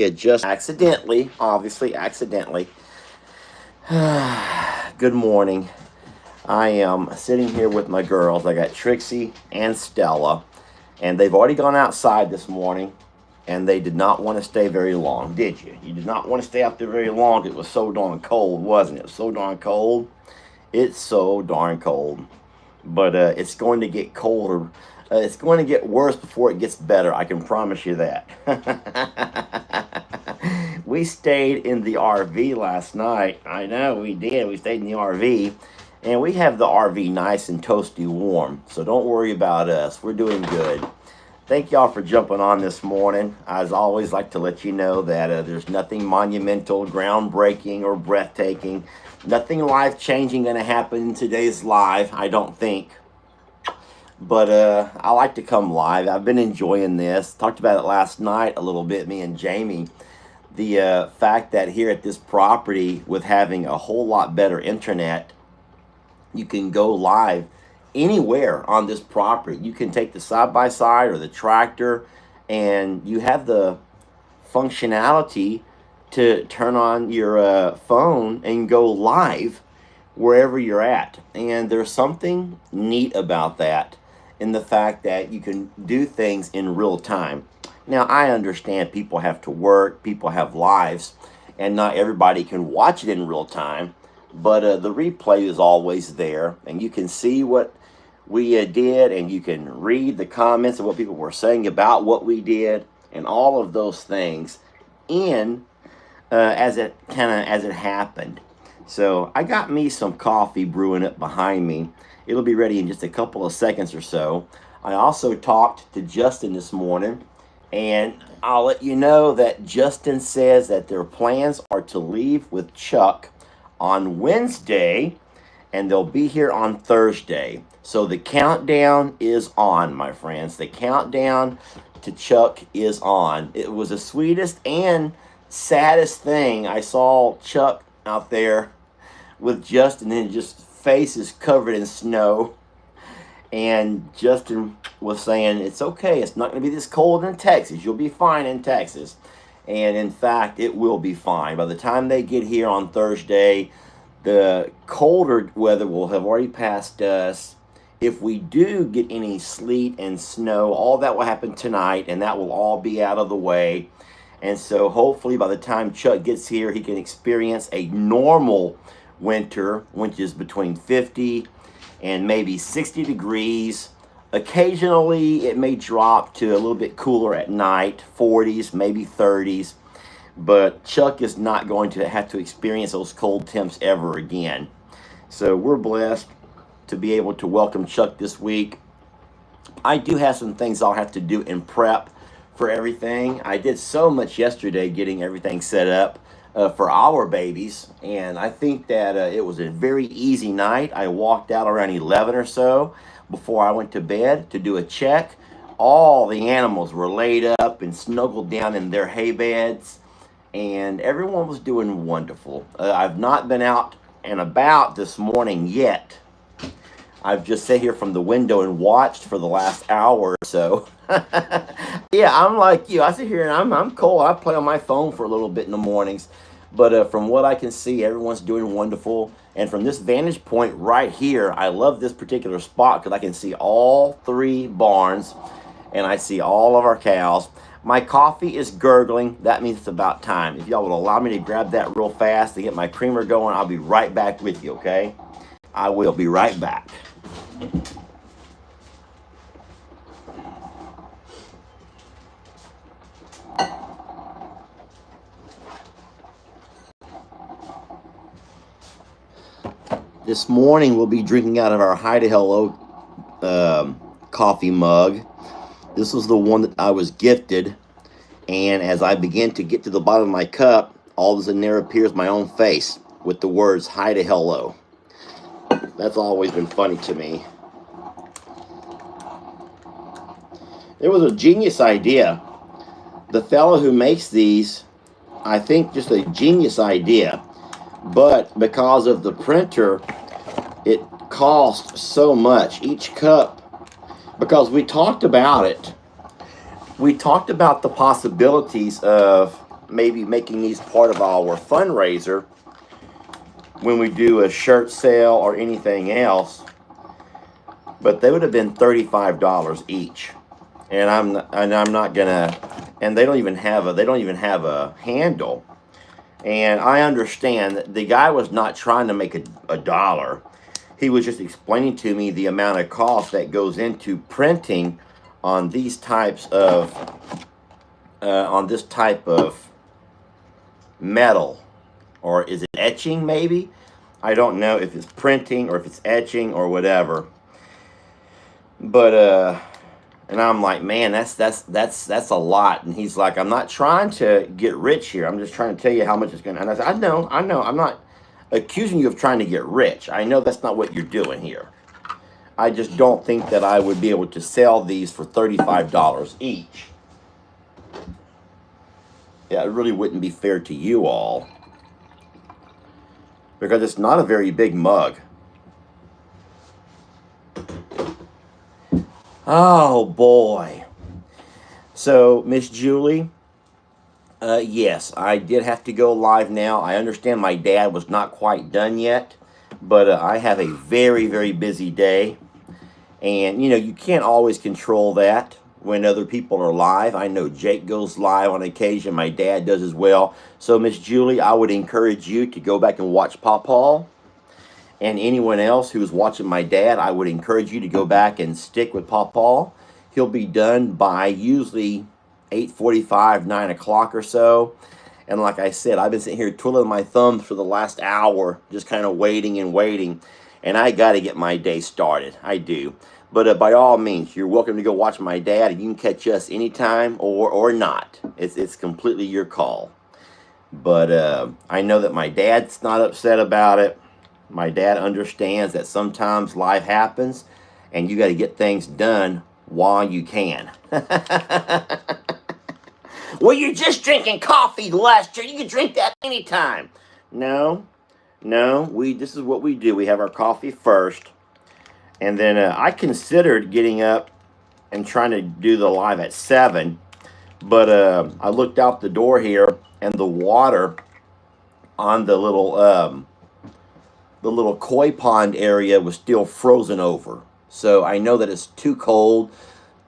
It just accidentally, obviously, accidentally. Good morning. I am sitting here with my girls. I got Trixie and Stella, and they've already gone outside this morning, and they did not want to stay very long, did you? You did not want to stay out there very long. It was so darn cold, wasn't it? It was so darn cold. It's so darn cold. But it's going to get colder. It's going to get worse before it gets better. I can promise you that. We stayed in the RV last night. I know we did. We stayed in the RV. And we have the RV nice and toasty warm. So don't worry about us. We're doing good. Thank y'all for jumping on this morning. As always, like to let you know that there's nothing monumental, groundbreaking, or breathtaking. Nothing life-changing going to happen in today's live, I don't think. But I like to come live. I've been enjoying this. Talked about it last night a little bit, me and Jamie. The fact that here at this property, with having a whole lot better internet, you can go live anywhere on this property. You can take the side-by-side or the tractor, and you have the functionality to turn on your phone and go live wherever you're at. And there's something neat about that, in the fact that you can do things in real time. Now, I understand people have to work, people have lives, and not everybody can watch it in real time. But the replay is always there, and you can see what we did, and you can read the comments of what people were saying about what we did, and all of those things in as it happened. So I got me some coffee brewing up behind me. It'll be ready in just a couple of seconds or so. I also talked to Justin this morning, and I'll let you know that Justin says that their plans are to leave with Chuck on Wednesday, and they'll be here on Thursday. So the countdown is on, my friends. The countdown to Chuck is on. It was the sweetest and saddest thing. I saw Chuck out there with Justin, and just faces covered in snow. And Justin was saying, it's okay. It's not going to be this cold in Texas. You'll be fine in Texas. And in fact, it will be fine. By the time they get here on Thursday, the colder weather will have already passed us. If we do get any sleet and snow, all that will happen tonight, and that will all be out of the way. And so hopefully by the time Chuck gets here, he can experience a normal winter, which is between 50 and maybe 60 degrees. Occasionally, it may drop to a little bit cooler at night, 40s, maybe 30s. But Chuck is not going to have to experience those cold temps ever again. So we're blessed to be able to welcome Chuck this week. I do have some things I'll have to do in prep for everything. I did so much yesterday getting everything set up for our babies. And I think that it was a very easy night. I walked out around 11 or so before I went to bed to do a check. All the animals were laid up and snuggled down in their hay beds, and everyone was doing wonderful. I've not been out and about this morning yet. I've just sat here from the window and watched for the last hour or so. Yeah, I'm like you. I sit here and I'm cold. I play on my phone for a little bit in the mornings. But from what I can see, everyone's doing wonderful. And from this vantage point right here, I love this particular spot because I can see all three barns, and I see all of our cows. My coffee is gurgling. That means it's about time. If y'all would allow me to grab that real fast to get my creamer going, I'll be right back with you, okay? I will be right back. This morning we'll be drinking out of our Hi to Hello coffee mug. This was the one that I was gifted, and as I begin to get to the bottom of my cup, all of a sudden there appears my own face with the words Hi to Hello. That's always been funny to me. It was a genius idea. The fellow who makes these, I think, just a genius idea. But because of the printer, it costs so much. Each cup, because we talked about it. We talked about the possibilities of maybe making these part of our fundraiser when we do a shirt sale or anything else, but they would have been $35 each. And I'm not gonna, and they don't even have a handle. And I understand that the guy was not trying to make a dollar. He was just explaining to me the amount of cost that goes into printing on these types of on this type of metal. Or is it etching maybe? I don't know if it's printing or if it's etching or whatever. But and I'm like, man, that's a lot. And he's like, I'm not trying to get rich here. I'm just trying to tell you how much it's gonna. And I said, I know. I'm not accusing you of trying to get rich. I know that's not what you're doing here. I just don't think that I would be able to sell these for $35 each. Yeah, it really wouldn't be fair to you all. Because it's not a very big mug. Oh boy. So, Miss Julie, yes, I did have to go live now. I understand my dad was not quite done yet, but I have a very, very busy day. And, you can't always control that when other people are live. I know Jake goes live on occasion. My dad does as well. So, Miss Julie, I would encourage you to go back and watch Pawpaw. And anyone else who's watching my dad, I would encourage you to go back and stick with Pawpaw. He'll be done by usually 8:45, 9 o'clock or so. And like I said, I've been sitting here twiddling my thumbs for the last hour, just kind of waiting and waiting. And I got to get my day started. I do. But by all means, you're welcome to go watch my dad. And you can catch us anytime or not. It's completely your call. But I know that my dad's not upset about it. My dad understands that sometimes life happens. And you got to get things done while you can. Well, you're just drinking coffee, Lester. You can drink that anytime. No, this is what we do. We have our coffee first. And then I considered getting up and trying to do the live at 7. But I looked out the door here, and the water on the little koi pond area was still frozen over. So I know that it's too cold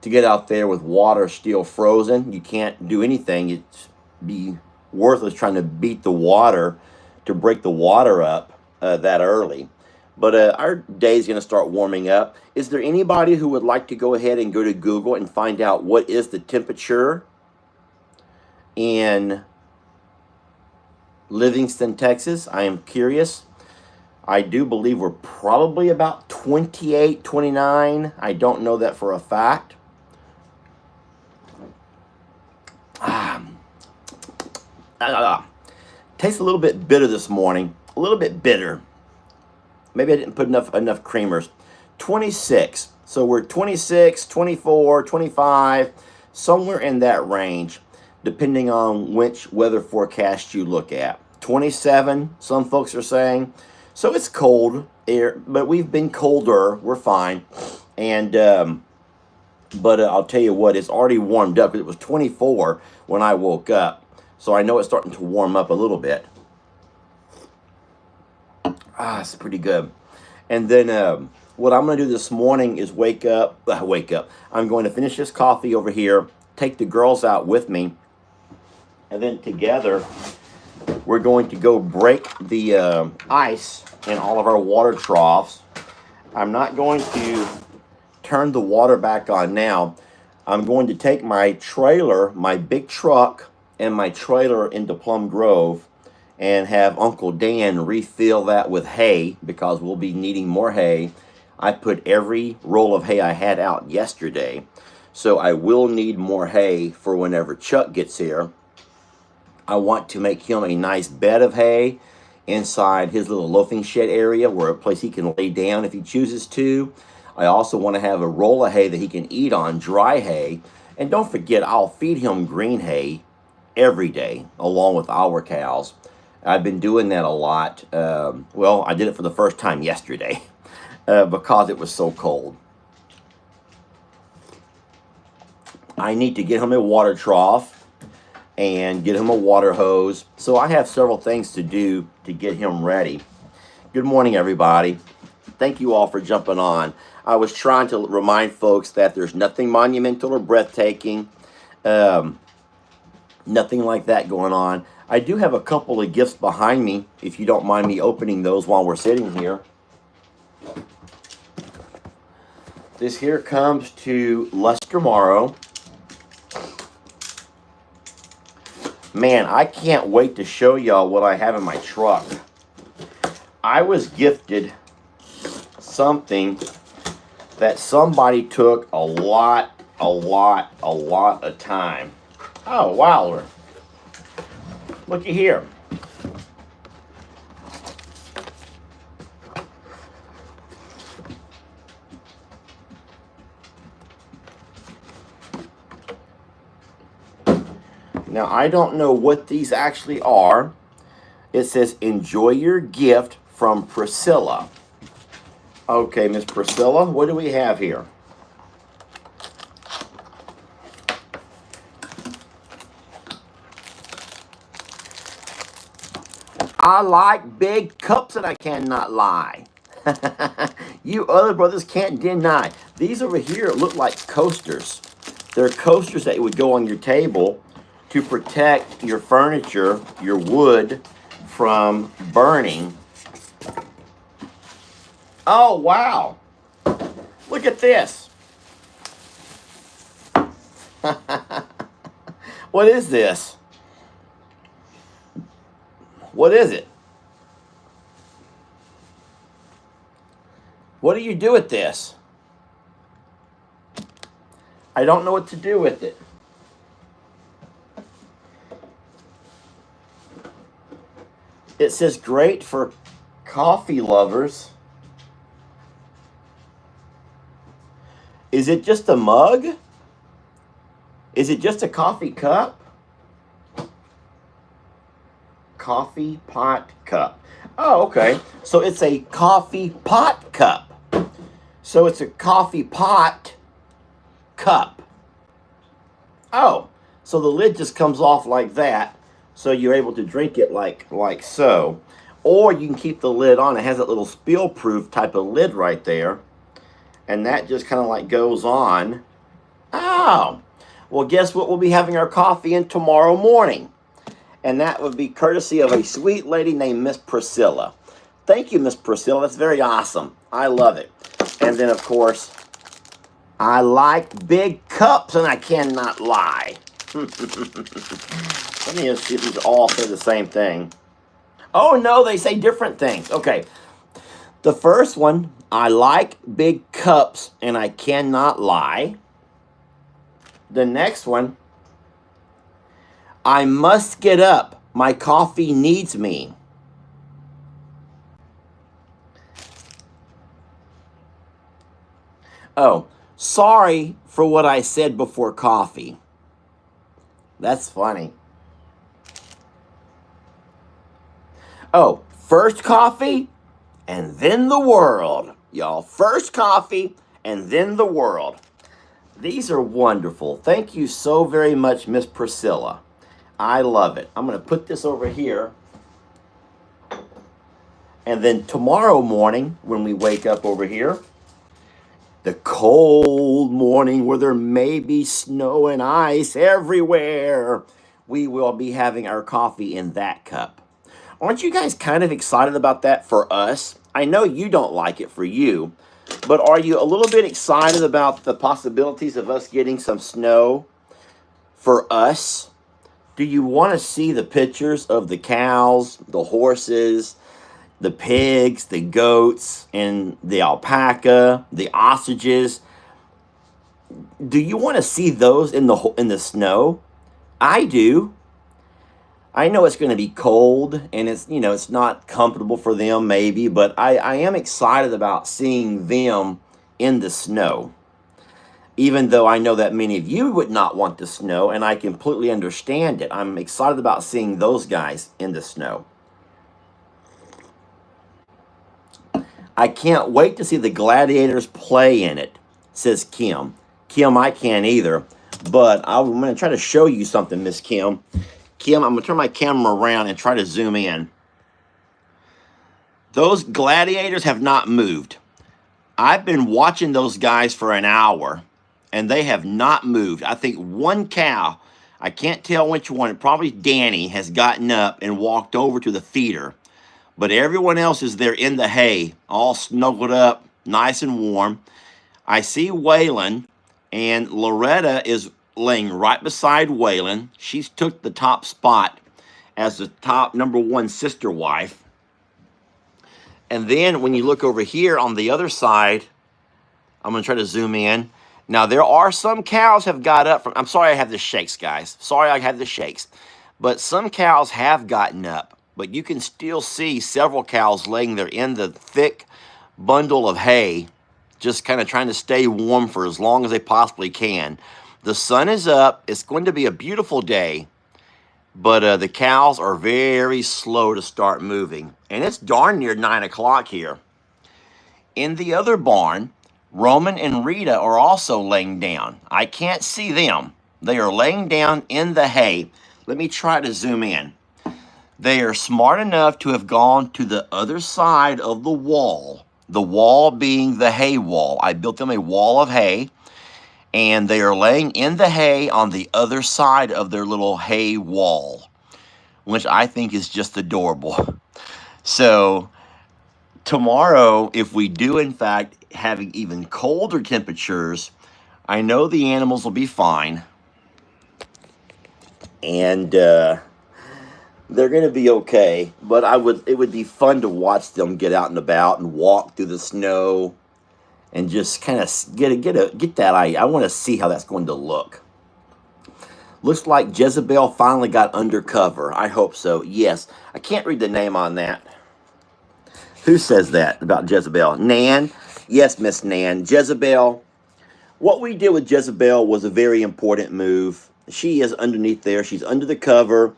to get out there with water still frozen. You can't do anything. It'd be worthless trying to beat the water to break the water up that early. But our day's going to start warming up. Is there anybody who would like to go ahead and go to Google and find out what is the temperature in Livingston, Texas? I am curious. I do believe we're probably about 28, 29. I don't know that for a fact. Tastes a little bit bitter this morning. A little bit bitter. Maybe I didn't put enough creamers. 26. So we're 26, 24, 25, somewhere in that range, depending on which weather forecast you look at. 27, some folks are saying. So it's cold air, but we've been colder. We're fine. And but I'll tell you what, it's already warmed up. It was 24 when I woke up. So I know it's starting to warm up a little bit. It's pretty good. And then what I'm going to do this morning is wake up. I'm going to finish this coffee over here, take the girls out with me, and then together we're going to go break the ice in all of our water troughs. I'm not going to turn the water back on now. I'm going to take my trailer, my big truck, and my trailer into Plum Grove and have Uncle Dan refill that with hay because we'll be needing more hay. I put every roll of hay I had out yesterday, so I will need more hay for whenever Chuck gets here. I want to make him a nice bed of hay inside his little loafing shed area, where a place he can lay down if he chooses to. I also want to have a roll of hay that he can eat on, dry hay. And don't forget, I'll feed him green hay every day along with our cows. I've been doing that a lot. Well, I did it for the first time yesterday because it was so cold. I need to get him a water trough. and get him a water hose. So I have several things to do to get him ready. Good morning, everybody. Thank you all for jumping on. I was trying to remind folks that there's nothing monumental or breathtaking, nothing like that going on. I do have a couple of gifts behind me, if you don't mind me opening those while we're sitting here. This here comes to Lester Morrow. Man, I can't wait to show y'all what I have in my truck. I was gifted something that somebody took a lot of time. Oh, wow. Looky here. Now, I don't know what these actually are. It says, enjoy your gift from Priscilla. Okay, Miss Priscilla, what do we have here? I like big cups and I cannot lie. You other brothers can't deny. These over here look like coasters. They're coasters that would go on your table to protect your furniture, your wood, from burning. Oh, wow. Look at this. What is this? What is it? What do you do with this? I don't know what to do with it. It says great for coffee lovers. Is it just a mug? Is it just a coffee cup? Coffee pot cup. Oh, okay. So it's a coffee pot cup. So it's a coffee pot cup. Oh, so the lid just comes off like that. So you're able to drink it like so. Or you can keep the lid on. It has that little spill-proof type of lid right there. And that just kind of like goes on. Oh, well, guess what we'll be having our coffee in tomorrow morning? And that would be courtesy of a sweet lady named Miss Priscilla. Thank you, Miss Priscilla. That's very awesome. I love it. And then, of course, I like big cups and I cannot lie. Let me just see if these all say the same thing. Oh, no, they say different things. Okay. The first one, I like big cups and I cannot lie. The next one, I must get up. My coffee needs me. Oh, sorry for what I said before coffee. That's funny. Oh, first coffee and then the world. Y'all, first coffee and then the world. These are wonderful. Thank you so very much, Miss Priscilla. I love it. I'm going to put this over here. And then tomorrow morning, when we wake up over here, the cold morning where there may be snow and ice everywhere, we will be having our coffee in that cup. Aren't you guys kind of excited about that for us? I know you don't like it for you, but are you a little bit excited about the possibilities of us getting some snow for us? Do you want to see the pictures of the cows, the horses, the pigs, the goats, and the alpaca, the ostriches? Do you want to see those in the snow? I do. I know it's going to be cold and it's not comfortable for them maybe, but I am excited about seeing them in the snow. Even though I know that many of you would not want the snow, and I completely understand it. I'm excited about seeing those guys in the snow. I can't wait to see the gladiators play in it, says Kim. Kim, I can't either. But I'm going to try to show you something, Miss Kim. Kim, I'm going to turn my camera around and try to zoom in. Those gladiators have not moved. I've been watching those guys for an hour, and they have not moved. I think one cow, I can't tell which one, probably Danny, has gotten up and walked over to the feeder. But everyone else is there in the hay, all snuggled up, nice and warm. I see Waylon, and Loretta is laying right beside Waylon. She's took the top spot as the top #1 sister wife. And then when you look over here on the other side, I'm going to try to zoom in. Now, there are some cows have got up from, I'm sorry I have the shakes, guys. Sorry I have the shakes. But some cows have gotten up. But you can still see several cows laying there in the thick bundle of hay, just kind of trying to stay warm for as long as they possibly can. The sun is up. It's going to be a beautiful day. But the cows are very slow to start moving. And it's darn near 9 o'clock here. In the other barn, Roman and Rita are also laying down. I can't see them. They are laying down in the hay. Let me try to zoom in. They are smart enough to have gone to the other side of the wall being the hay wall. I built them a wall of hay, and they are laying in the hay on the other side of their little hay wall, which I think is just adorable. So tomorrow, if we do in fact having even colder temperatures, I know the animals will be fine, and they're going to be okay. But it would be fun to watch them get out and about and walk through the snow and just kind of get that eye. I want to see how that's going to look. Looks like Jezebel finally got undercover. I hope so. Yes. I can't read the name on that. Who says that about Jezebel? Nan? Yes, Miss Nan. Jezebel. What we did with Jezebel was a very important move. She is underneath there. She's under the cover.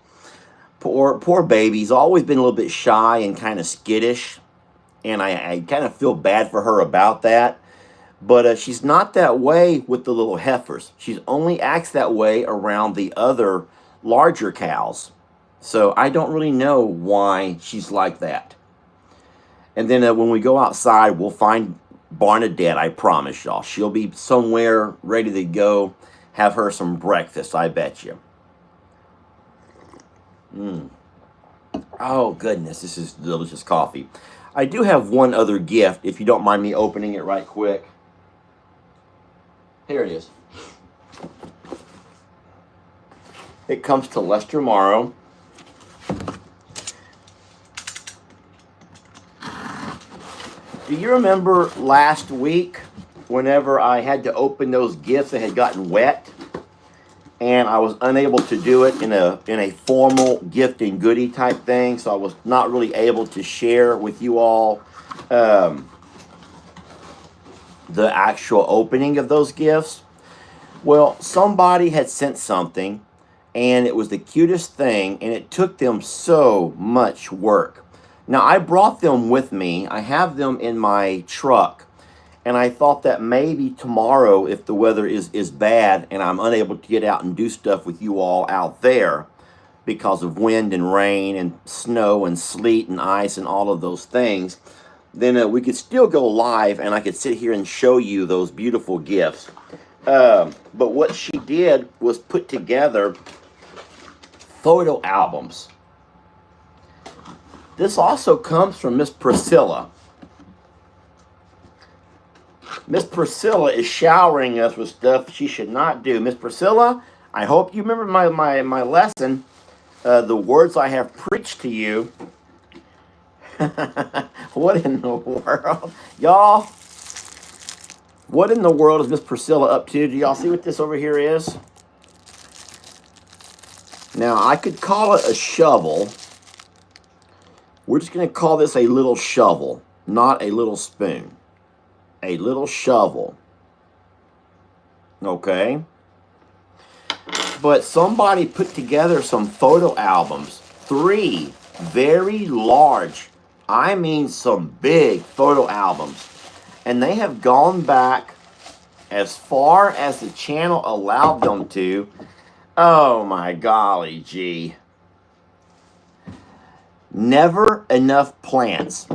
Poor baby's always been a little bit shy and kind of skittish. And I kind of feel bad for her about that. But she's not that way with the little heifers. She only acts that way around the other larger cows. So I don't really know why she's like that. And then when we go outside, we'll find Barnadette, I promise y'all. She'll be somewhere ready to go have her some breakfast, I bet you. Oh, goodness, this is delicious coffee. I do have one other gift, if you don't mind me opening it right quick. Here it is. It comes to Lester Morrow. Do you remember last week whenever I had to open those gifts that had gotten wet and I was unable to do it in a formal gift and goodie type thing, so I was not really able to share with you all the actual opening of those gifts? Well, somebody had sent something and it was the cutest thing, and it took them so much work. Now, I brought them with me. I have them in my truck, and I thought that maybe tomorrow, if the weather is bad and I'm unable to get out and do stuff with you all out there because of wind and rain and snow and sleet and ice and all of those things, then we could still go live and I could sit here and show you those beautiful gifts. But what she did was put together photo albums. This also comes from Miss Priscilla. Miss Priscilla is showering us with stuff she should not do. Miss Priscilla, I hope you remember my lesson, the words I have preached to you. What in the world? Y'all, what in the world is Miss Priscilla up to? Do y'all see what this over here is? Now, I could call it a shovel. We're just going to call this a little shovel, not a little spoon. A little shovel. Okay? But somebody put together some photo albums. 3 very large, I mean some big photo albums. And they have gone back as far as the channel allowed them to. Oh my golly gee. Never enough plants.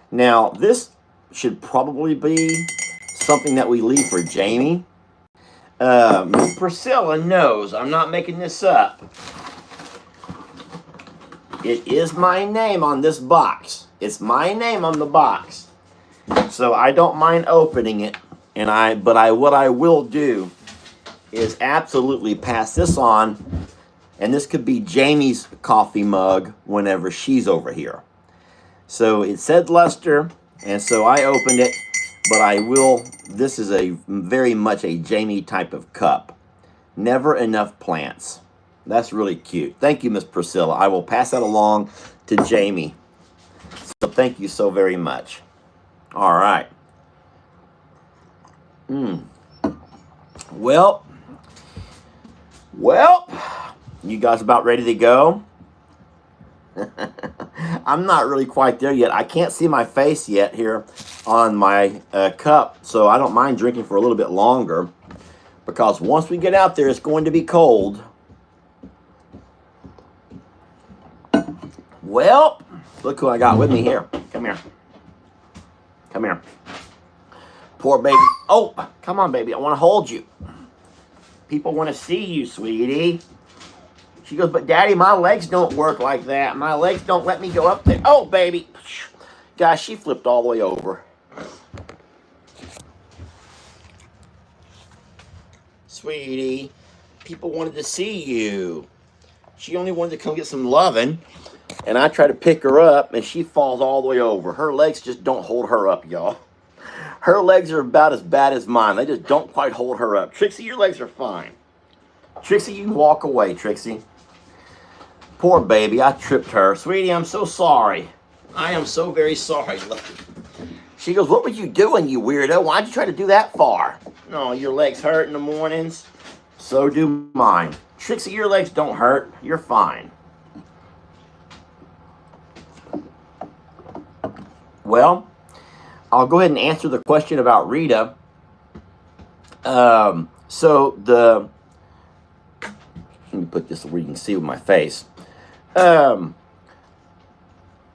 Now, this should probably be something that we leave for Jamie. Priscilla knows I'm not making this up. It is my name on this box. It's my name on the box. So I don't mind opening it. What I will do is absolutely pass this on. And this could be Jamie's coffee mug whenever she's over here. So it said Lester, and so I opened it. But I will, this is a very much a Jamie type of cup. Never enough plants. That's really cute. Thank you, Miss Priscilla. I will pass that along to Jamie. So thank you so very much. All right. Well, you guys about ready to go? I'm not really quite there yet. I can't see my face yet here on my cup, so I don't mind drinking for a little bit longer, because once we get out there, it's going to be cold. Well, look who I got with me here. Come here. Come here. Poor baby. Oh, come on, baby. I want to hold you. People want to see you, sweetie. She goes, but Daddy, my legs don't work like that. My legs don't let me go up there. Oh, baby. Gosh, she flipped all the way over. Sweetie, people wanted to see you. She only wanted to come get some loving, and I try to pick her up, and she falls all the way over. Her legs just don't hold her up, y'all. Her legs are about as bad as mine. They just don't quite hold her up. Trixie, your legs are fine. Trixie, you can walk away, Trixie. Poor baby, I tripped her. Sweetie, I'm so sorry. I am so very sorry. She goes, what were you doing, you weirdo? Why'd you try to do that far? No, your legs hurt in the mornings. So do mine. Trixie, your legs don't hurt. You're fine. Well, I'll go ahead and answer the question about Rita. Let me put this where you can see with my face.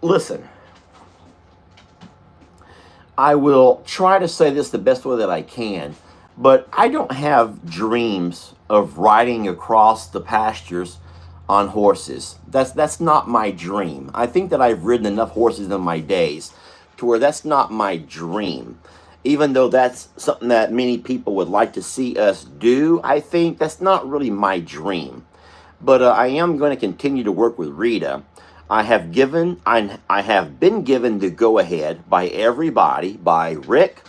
Listen, I will try to say this the best way that I can, but I don't have dreams of riding across the pastures on horses. That's not my dream. I think that I've ridden enough horses in my days to where that's not my dream. Even though that's something that many people would like to see us do, I think that's not really my dream. But I am going to continue to work with Rita. I have been given the go-ahead by everybody, by Rick,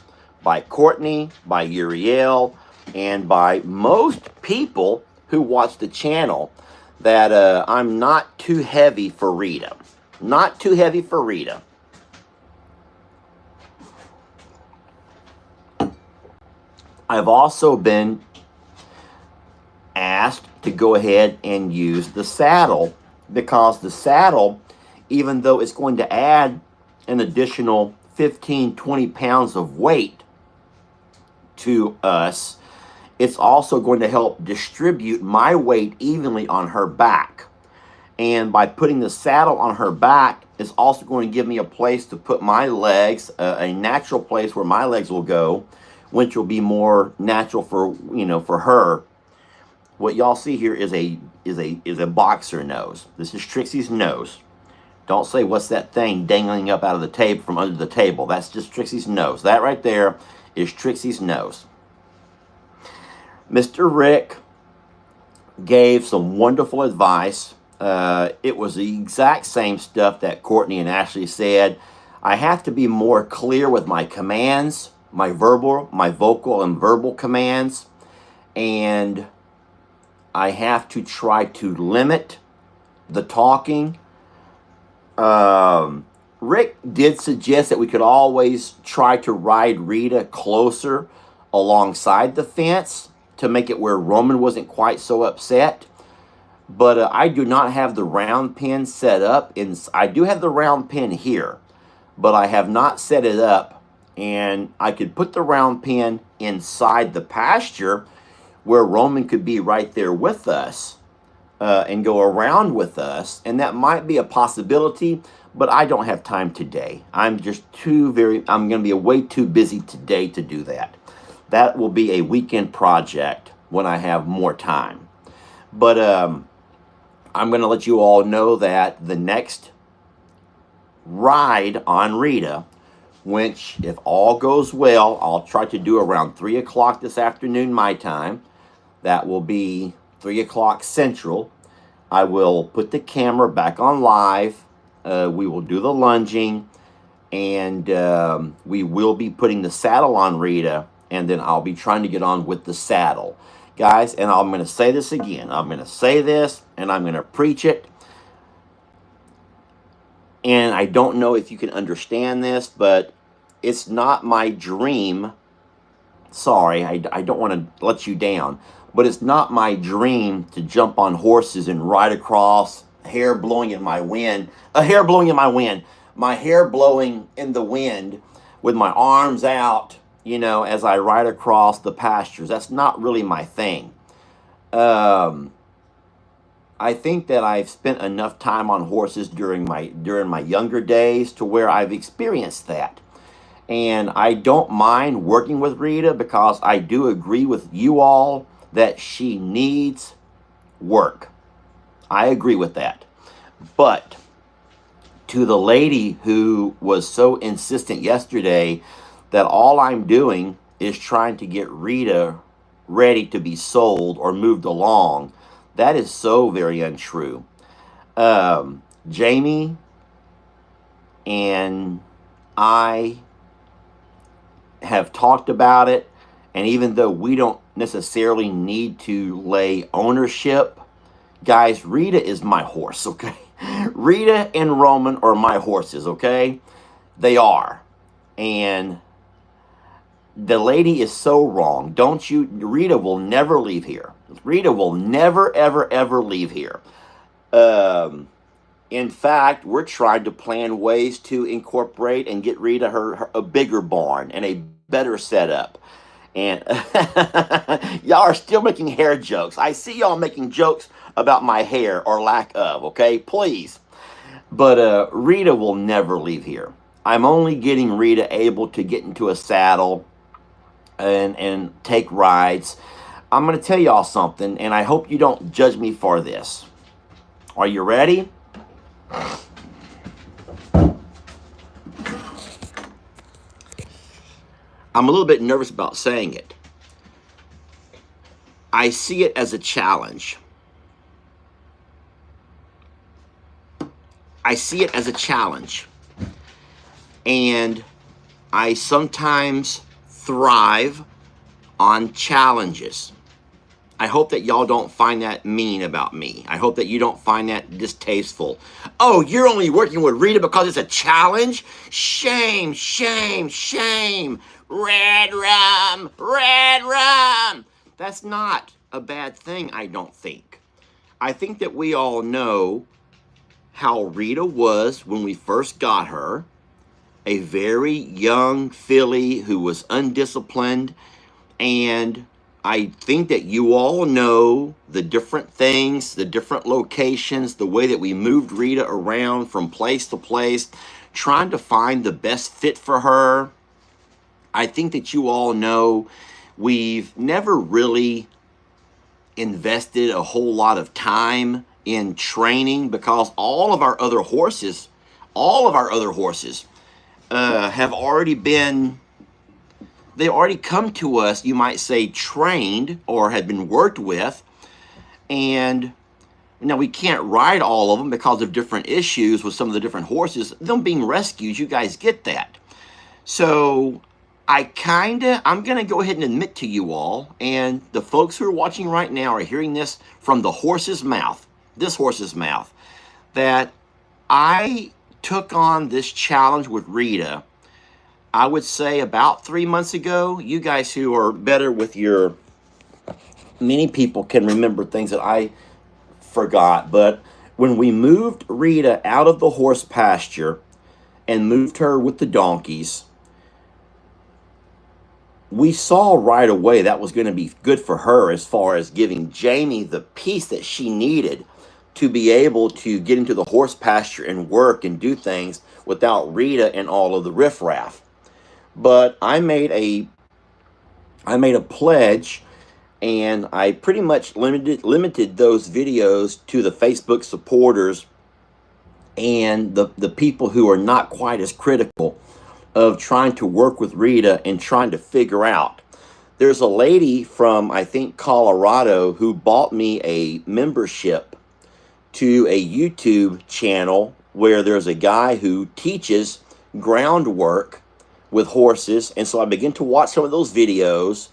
by Courtney, by Uriel, and by most people who watch the channel, that I'm not too heavy for Rita. Not too heavy for Rita. I've also been asked to go ahead and use the saddle, because the saddle, even though it's going to add an additional 15-20 pounds of weight to us, it's also going to help distribute my weight evenly on her back. And by putting the saddle on her back, it's also going to give me a place to put my legs, a natural place where my legs will go, which will be more natural for her. What y'all see here is a boxer nose. This is Trixie's nose. Don't say, what's that thing dangling up out of the table from under the table? That's just Trixie's nose. That right there is Trixie's nose. Mr. Rick gave some wonderful advice. It was the exact same stuff that Courtney and Ashley said. I have to be more clear with my commands, my vocal and verbal commands, and I have to try to limit the talking. Rick did suggest that we could always try to ride Rita closer alongside the fence to make it where Roman wasn't quite so upset. But I do not have the round pin set up. I do have the round pin here, but I have not set it up And I could put the round pen inside the pasture where Roman could be right there with us and go around with us. And that might be a possibility, but I don't have time today. I'm going to be way too busy today to do that. That will be a weekend project when I have more time. But I'm going to let you all know that the next ride on Rita, which, if all goes well, I'll try to do around 3 o'clock this afternoon, my time. That will be 3 o'clock Central. I will put the camera back on live. We will do the lunging, and we will be putting the saddle on Rita, and then I'll be trying to get on with the saddle. Guys, and I'm going to say this again. I'm going to say this, and I'm going to preach it. And I don't know if you can understand this, but it's not my dream. Sorry, I don't want to let you down. But it's not my dream to jump on horses and ride across, hair blowing in my wind. My hair blowing in the wind with my arms out, as I ride across the pastures. That's not really my thing. I think that I've spent enough time on horses during my younger days to where I've experienced that. And I don't mind working with Rita because I do agree with you all that she needs work. I agree with that. But to the lady who was so insistent yesterday that all I'm doing is trying to get Rita ready to be sold or moved along, that is so very untrue. Jamie and I have talked about it, and even though we don't necessarily need to lay ownership, guys, Rita is my horse, okay? Rita and Roman are my horses, okay? They are. And the lady is so wrong. Rita will never leave here. Rita will never, ever, ever leave here. In fact, we're trying to plan ways to incorporate and get Rita a bigger barn and a better setup. And y'all are still making hair jokes. I see y'all making jokes about my hair or lack of, okay? Please. But Rita will never leave here. I'm only getting Rita able to get into a saddle and take rides. I'm going to tell y'all something, and I hope you don't judge me for this. Are you ready? I'm a little bit nervous about saying it. I see it as a challenge. I see it as a challenge. And I sometimes thrive on challenges. I hope that y'all don't find that mean about me. I hope that you don't find that distasteful. Oh, you're only working with Rita because it's a challenge? Shame, shame, shame. Red rum, red rum. That's not a bad thing, I don't think. I think that we all know how Rita was when we first got her. A very young filly who was undisciplined, and I think that you all know the different things, the different locations, the way that we moved Rita around from place to place, trying to find the best fit for her. I think that you all know we've never really invested a whole lot of time in training because all of our other horses have already been, they already come to us, you might say, trained or had been worked with. And now we can't ride all of them because of different issues with some of the different horses, them being rescued. You guys get that. So I'm going to go ahead and admit to you all, and the folks who are watching right now are hearing this from the horse's mouth, this horse's mouth, that I took on this challenge with Rita, I would say about 3 months ago. You guys who are better with many people can remember things that I forgot. But when we moved Rita out of the horse pasture and moved her with the donkeys, we saw right away that was going to be good for her as far as giving Jamie the peace that she needed to be able to get into the horse pasture and work and do things without Rita and all of the riffraff. But I made a pledge, and I pretty much limited those videos to the Facebook supporters and the people who are not quite as critical of trying to work with Rita and trying to figure out. There's a lady from, I think, Colorado who bought me a membership to a YouTube channel where there's a guy who teaches groundwork with horses. And so I began to watch some of those videos,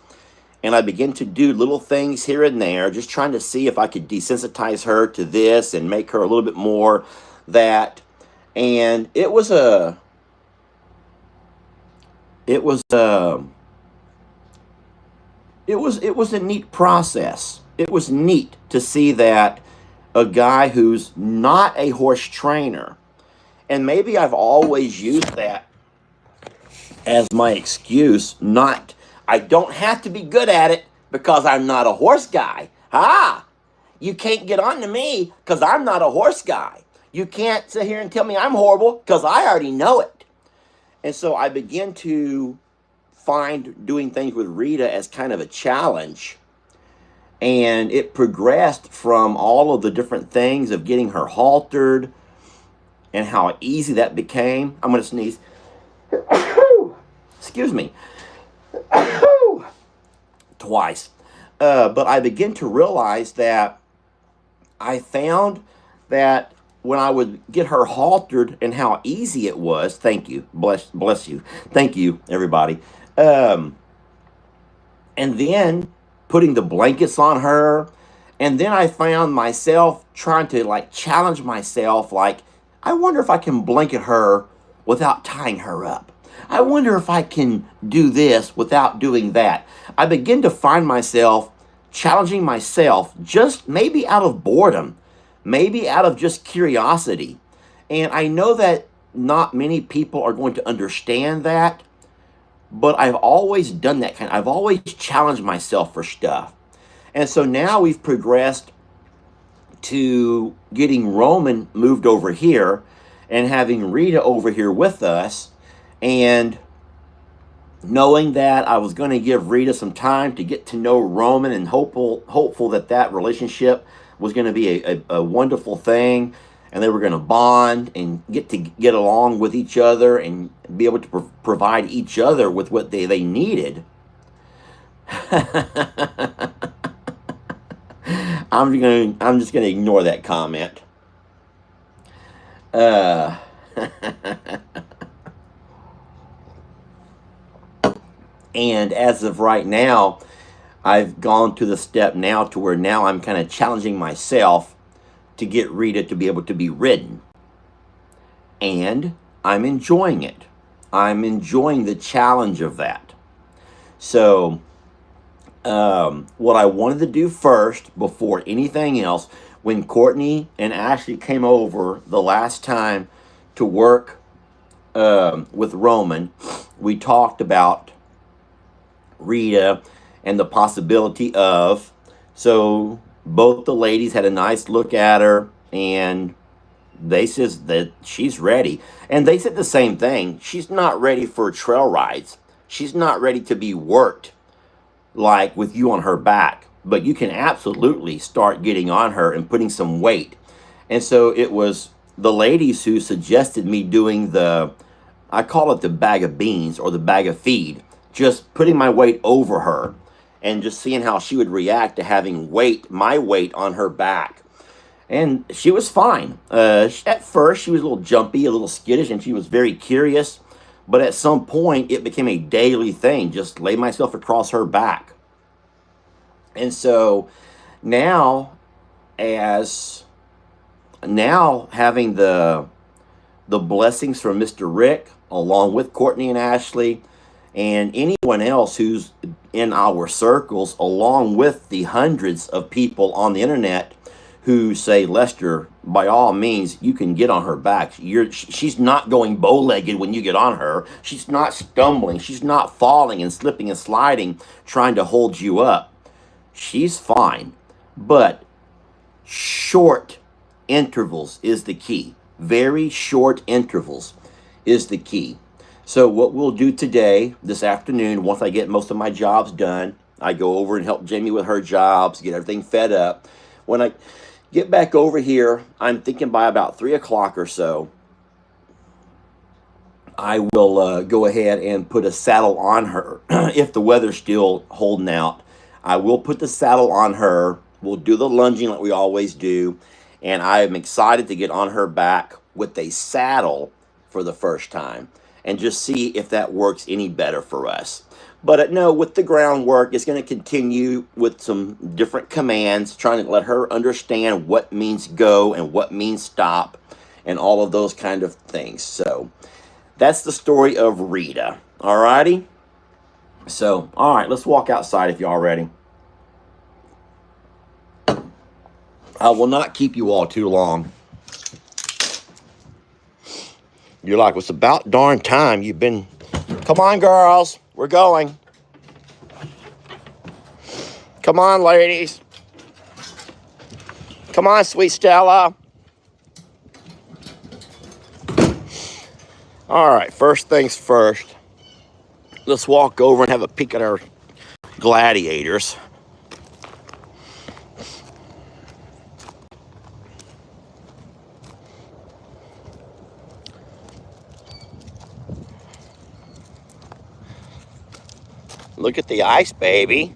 and I began to do little things here and there, just trying to see if I could desensitize her to this and make her a little bit more that. And it was a neat process. It was neat to see that a guy who's not a horse trainer, and maybe I've always used that as my excuse, I don't have to be good at it because I'm not a horse guy. You can't get on to me because I'm not a horse guy. You can't sit here and tell me I'm horrible because I already know it. And so I began to find doing things with Rita as kind of a challenge. And it progressed from all of the different things of getting her haltered and how easy that became. I'm going to sneeze. Excuse me. Twice. But I began to realize that I found that when I would get her haltered and how easy it was, thank you, bless you, thank you, everybody. And then putting the blankets on her, and then I found myself trying to challenge myself, I wonder if I can blanket her without tying her up. I wonder if I can do this without doing that. I begin to find myself challenging myself, just maybe out of boredom, maybe out of just curiosity. And I know that not many people are going to understand that, but I've always done that I've always challenged myself for stuff. And so now we've progressed to getting Roman moved over here and having Rita over here with us, and knowing that I was going to give Rita some time to get to know Roman, and hopeful that relationship was going to be a wonderful thing, and they were going to bond and get along with each other and be able to provide each other with what they needed. I'm just gonna ignore that comment. And as of right now, I've gone to the step now to where now I'm kind of challenging myself to get Rita to be able to be ridden. And I'm enjoying it. I'm enjoying the challenge of that. So, what I wanted to do first, before anything else, when Courtney and Ashley came over the last time to work with Roman, we talked about Rita and the possibility of, so both the ladies had a nice look at her, and they says that she's ready. And they said the same thing. She's not ready for trail rides. She's not ready to be worked like with you on her back, but you can absolutely start getting on her and putting some weight. And so it was the ladies who suggested me doing I call it the bag of beans or the bag of feed, just putting my weight over her and just seeing how she would react to having my weight on her back. And she was fine. At first, she was a little jumpy, a little skittish, and she was very curious. But at some point, it became a daily thing. Just lay myself across her back. And so now having the blessings from Mr. Rick, along with Courtney and Ashley, and anyone else who's in our circles, along with the hundreds of people on the internet who say, Lester, by all means, you can get on her back. She's not going bow-legged when you get on her. She's not stumbling. She's not falling and slipping and sliding, trying to hold you up. She's fine. But short intervals is the key. Very short intervals is the key. So what we'll do today, this afternoon, once I get most of my jobs done, I go over and help Jamie with her jobs, get everything fed up. When I get back over here, I'm thinking by about 3 o'clock or so, I will go ahead and put a saddle on her. If the weather's still holding out, I will put the saddle on her. We'll do the lunging like we always do. And I am excited to get on her back with a saddle for the first time and just see if that works any better for us. But no, with the groundwork, it's going to continue with some different commands, trying to let her understand what means go and what means stop and all of those kind of things. So that's the story of Rita. All righty? So, all right, let's walk outside if y'all ready. I will not keep you all too long. You're like, it's about darn time. You've been, come on, girls. We're going. Come on, ladies. Come on, sweet Stella. All right, first things first. Let's walk over and have a peek at our gladiators. Look at the ice, baby.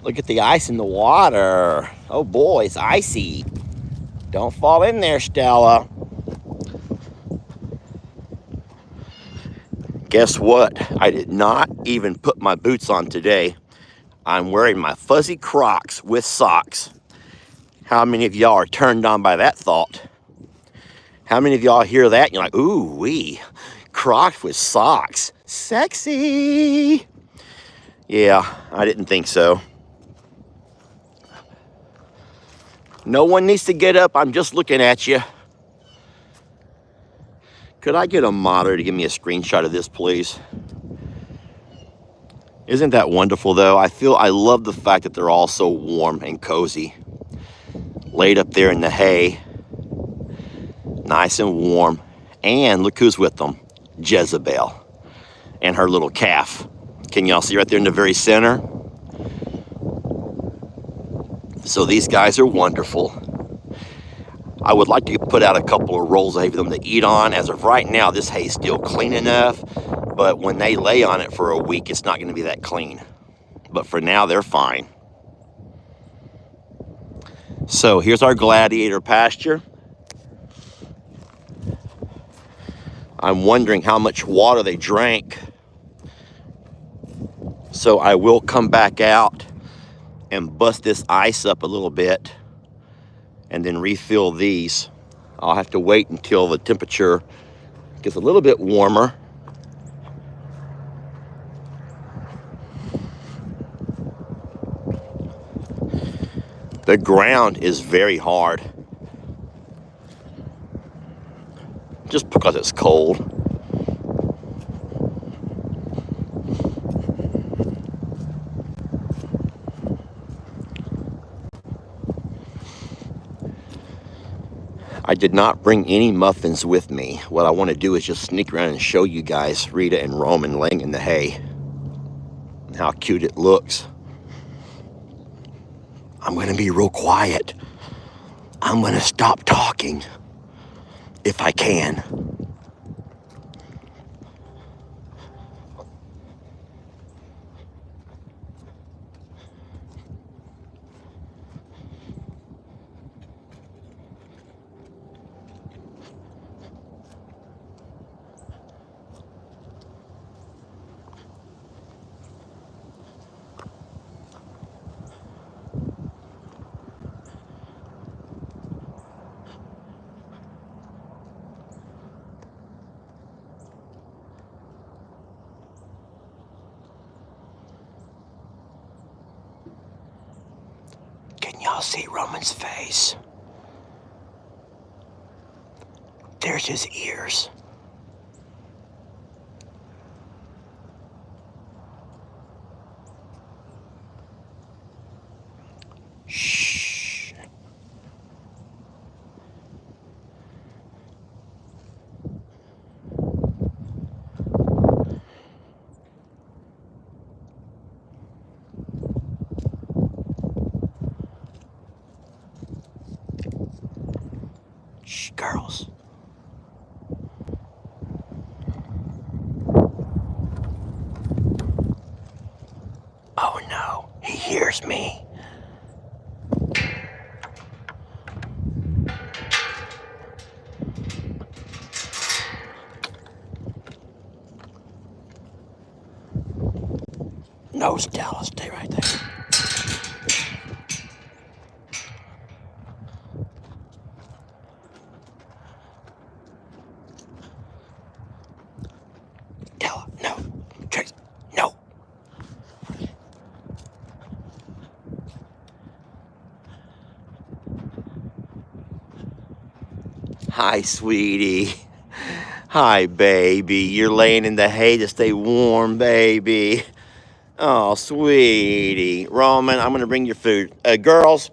Look at the ice in the water. Oh boy, it's icy. Don't fall in there, Stella. Guess what? I did not even put my boots on today. I'm wearing my fuzzy Crocs with socks. How many of y'all are turned on by that thought? How many of y'all hear that and you're like, ooh wee, Crocs with socks. Sexy. Yeah, I didn't think so. No one needs to get up. I'm just looking at you. Could I get a moderator to give me a screenshot of this, please? Isn't that wonderful, though? I love the fact that they're all so warm and cozy. Laid up there in the hay. Nice and warm. And look who's with them. Jezebel. And her little calf. Can y'all see right there in the very center? So these guys are wonderful. I would like to put out a couple of rolls of hay for them to eat on. As of right now, this hay is still clean enough. But when they lay on it for a week, it's not going to be that clean. But for now, they're fine. So here's our gladiator pasture. I'm wondering how much water they drank. So I will come back out and bust this ice up a little bit and then refill these. I'll have to wait until the temperature gets a little bit warmer. The ground is very hard just because it's cold. I did not bring any muffins with me. What I want to do is just sneak around and show you guys Rita and Roman laying in the hay and how cute it looks. I'm going to be real quiet. I'm going to stop talking if I can. y'all see Roman's face? There's his ears. Shh. Shh, girls. Oh no, he hears me. No, Stella, stay right there. Stella, no. Trace, no. Hi, sweetie. Hi, baby. You're laying in the hay to stay warm, baby. Oh, sweetie. Roman, I'm going to bring your food. Girls,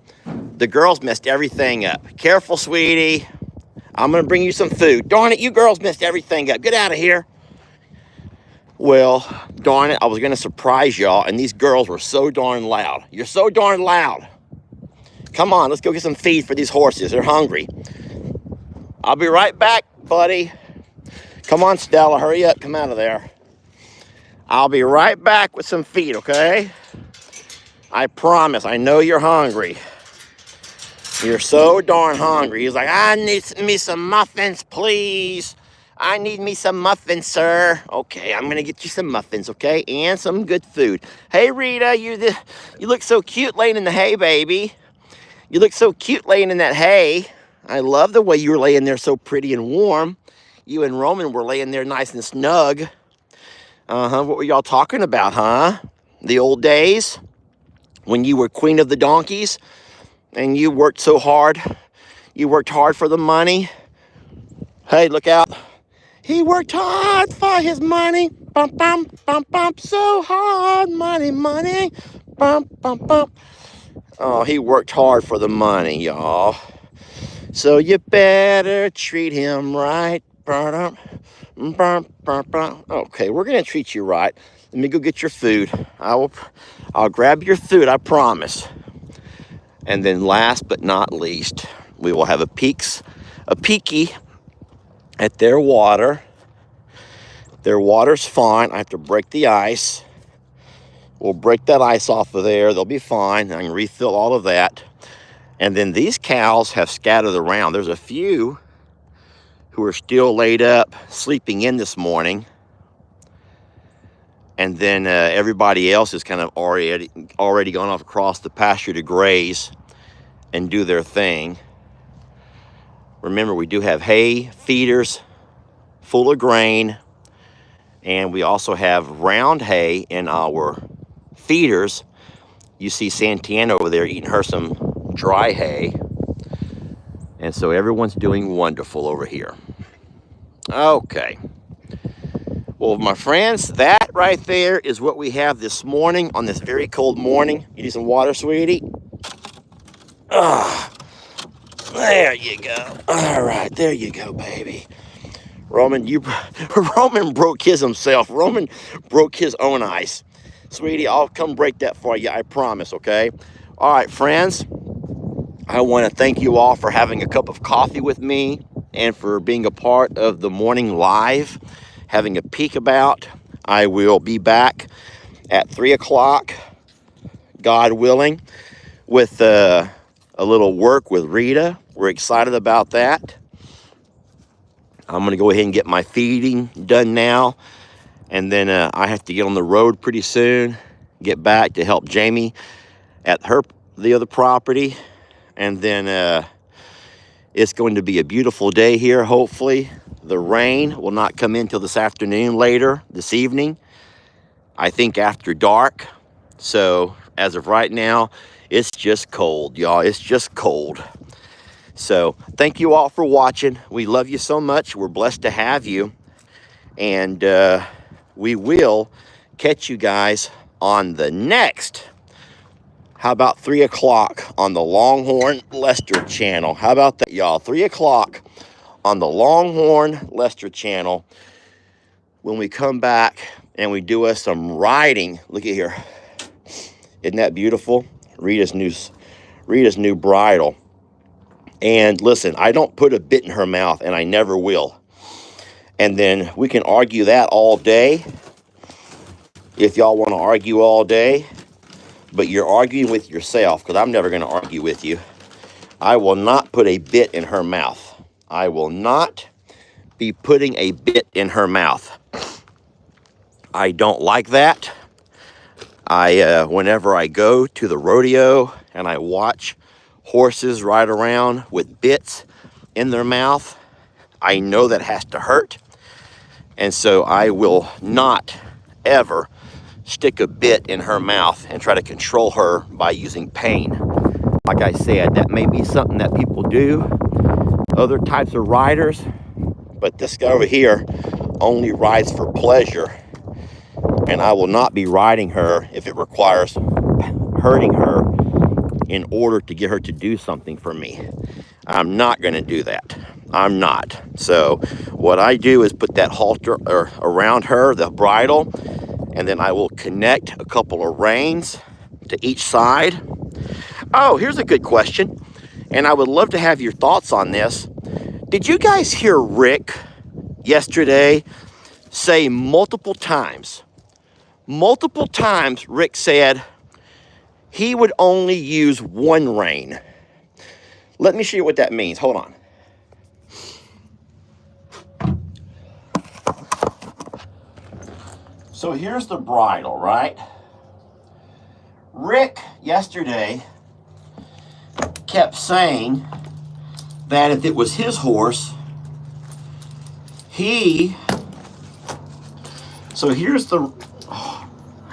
the girls messed everything up. Careful, sweetie. I'm going to bring you some food. Darn it, you girls messed everything up. Get out of here. Well, darn it, I was going to surprise y'all, and these girls were so darn loud. You're so darn loud. Come on, let's go get some feed for these horses. They're hungry. I'll be right back, buddy. Come on, Stella, hurry up. Come out of there. I'll be right back with some feed, okay? I promise. I know you're hungry. You're so darn hungry. He's like, I need me some muffins, please. I need me some muffins, sir. Okay, I'm going to get you some muffins, okay? And some good food. Hey, Rita, you look so cute laying in the hay, baby. You look so cute laying in that hay. I love the way you were laying there so pretty and warm. You and Roman were laying there nice and snug. What were y'all talking about, huh? The old days when you were queen of the donkeys and you worked so hard. You worked hard for the money. Hey, look out. He worked hard for his money. Bum, bum, bum, bum. So hard. Money, money. Bum, bum, bum. Oh, he worked hard for the money, y'all. So you better treat him right. Okay, we're going to treat you right. Let me go get your food. I'll grab your food, I promise. And then last but not least, we will have a peeky at their water. Their water's fine. I have to break the ice. We'll break that ice off of there. They'll be fine. I can refill all of that. And then these cows have scattered around. There's a few who are still laid up, sleeping in this morning. And then everybody else is kind of already gone off across the pasture to graze and do their thing. Remember, we do have hay feeders full of grain, and we also have round hay in our feeders. You see Santiana over there eating her some dry hay. And so everyone's doing wonderful over here. Okay. Well, my friends, that right there is what we have this morning on this very cold morning. You need some water, sweetie? There you go. All right, there you go, baby. Roman broke his himself. Roman broke his own ice. Sweetie, I'll come break that for you, I promise, okay? All right, friends, I want to thank you all for having a cup of coffee with me and for being a part of the morning live, having a peek about. I will be back at 3 o'clock, God willing, with a little work with Rita. We're excited about that. I'm going to go ahead and get my feeding done now. And then I have to get on the road pretty soon, get back to help Jamie at the other property. And then it's going to be a beautiful day here, hopefully. The rain will not come in till this afternoon, later this evening. I think after dark. So as of right now, It's just cold, y'all. It's just cold. So thank you all for watching. We love you so much. We're blessed to have you. And we will catch you guys on the next, how about 3 o'clock on the Longhorn Lester channel? How about that, y'all? 3 o'clock on the Longhorn Lester channel when we come back and we do us some riding. Look at here. Isn't that beautiful? Rita's new bridle. And listen, I don't put a bit in her mouth, and I never will. And then we can argue that all day if y'all want to argue all day. But you're arguing with yourself, because I'm never going to argue with you. I will not put a bit in her mouth. I will not be putting a bit in her mouth. I don't like that. Whenever I go to the rodeo and I watch horses ride around with bits in their mouth, I know that has to hurt. And so I will not ever stick a bit in her mouth and try to control her by using pain. Like I said, that may be something that people do, other types of riders, but this guy over here only rides for pleasure. And I will not be riding her if it requires hurting her in order to get her to do something for me. I'm not going to do that. I'm not. So what I do is put that halter around her, the bridle, and then I will connect a couple of reins to each side. Oh, here's a good question, and I would love to have your thoughts on this. Did you guys hear Rick yesterday say multiple times, Rick said he would only use one rein? Let me show you what that means. Hold on. So here's the bridle, right? Rick yesterday kept saying that if it was his horse,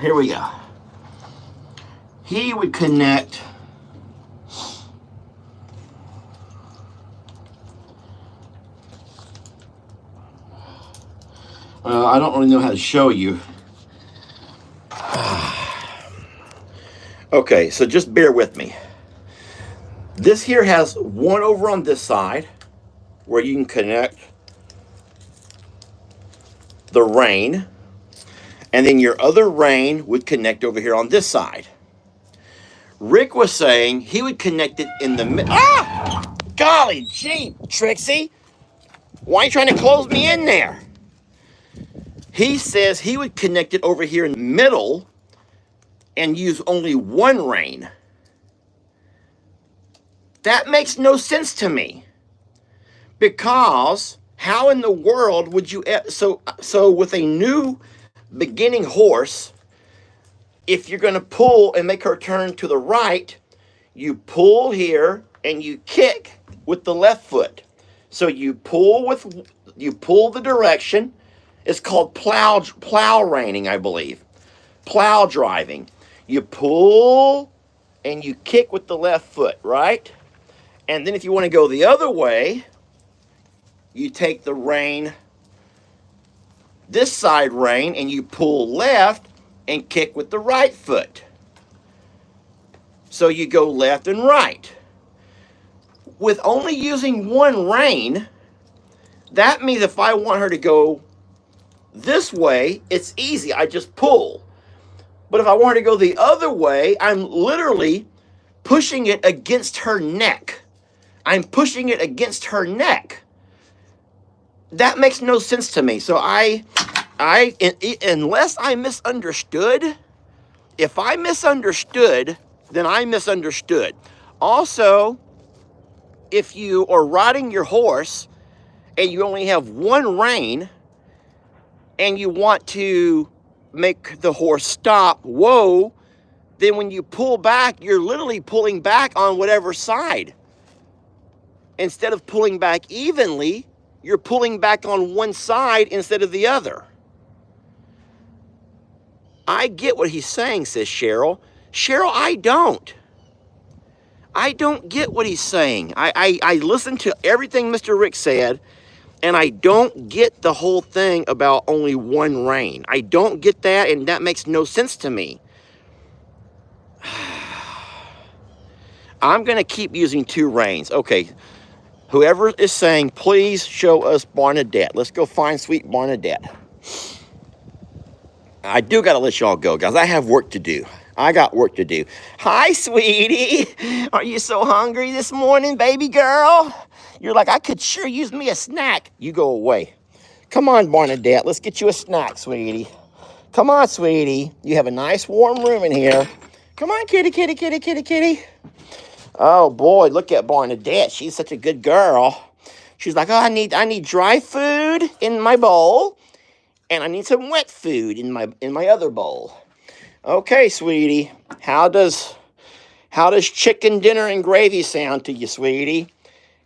here we go. He would connect I don't really know how to show you. Okay, so just bear with me. This here has one over on this side where you can connect the rein, and then your other rein would connect over here on this side. Rick was saying he would connect it in the middle. Ah! Golly gee, Trixie. Why are you trying to close me in there? He says he would connect it over here in the middle and use only one rein. That makes no sense to me. Because how in the world would you... So with a new beginning horse, if you're going to pull and make her turn to the right, you pull here and you kick with the left foot. So you pull the direction. It's called plow reining, I believe. Plow driving. You pull and you kick with the left foot, right? And then if you want to go the other way, you take the rein, this side rein, and you pull left and kick with the right foot. So you go left and right. With only using one rein, that means if I want her to go this way, it's easy. I just pull. But if I want her to go the other way, I'm literally pushing it against her neck. I'm pushing it against her neck. That makes no sense to me. So unless I misunderstood, if I misunderstood, then I misunderstood. Also, if you are riding your horse and you only have one rein and you want to make the horse stop, whoa, then when you pull back, you're literally pulling back on whatever side. Instead of pulling back evenly, you're pulling back on one side instead of the other. I get what he's saying, says Cheryl. Cheryl, I don't. I don't get what he's saying. I listened to everything Mr. Rick said, and I don't get the whole thing about only one rein. I don't get that, and that makes no sense to me. I'm going to keep using 2 reins. Okay, whoever is saying, please show us Barnadette. Let's go find sweet Barnadette. I do got to let y'all go, guys. I have work to do. I got work to do. Hi, sweetie. Are you so hungry this morning, baby girl? You're like, I could sure use me a snack. You go away. Come on, Barnadette. Let's get you a snack, sweetie. Come on, sweetie. You have a nice warm room in here. Come on, kitty, kitty, kitty, kitty, kitty. Oh, boy, look at Barnadette. She's such a good girl. She's like, oh, I need dry food in my bowl, and I need some wet food in my other bowl. Okay, sweetie. How does chicken dinner and gravy sound to you, sweetie?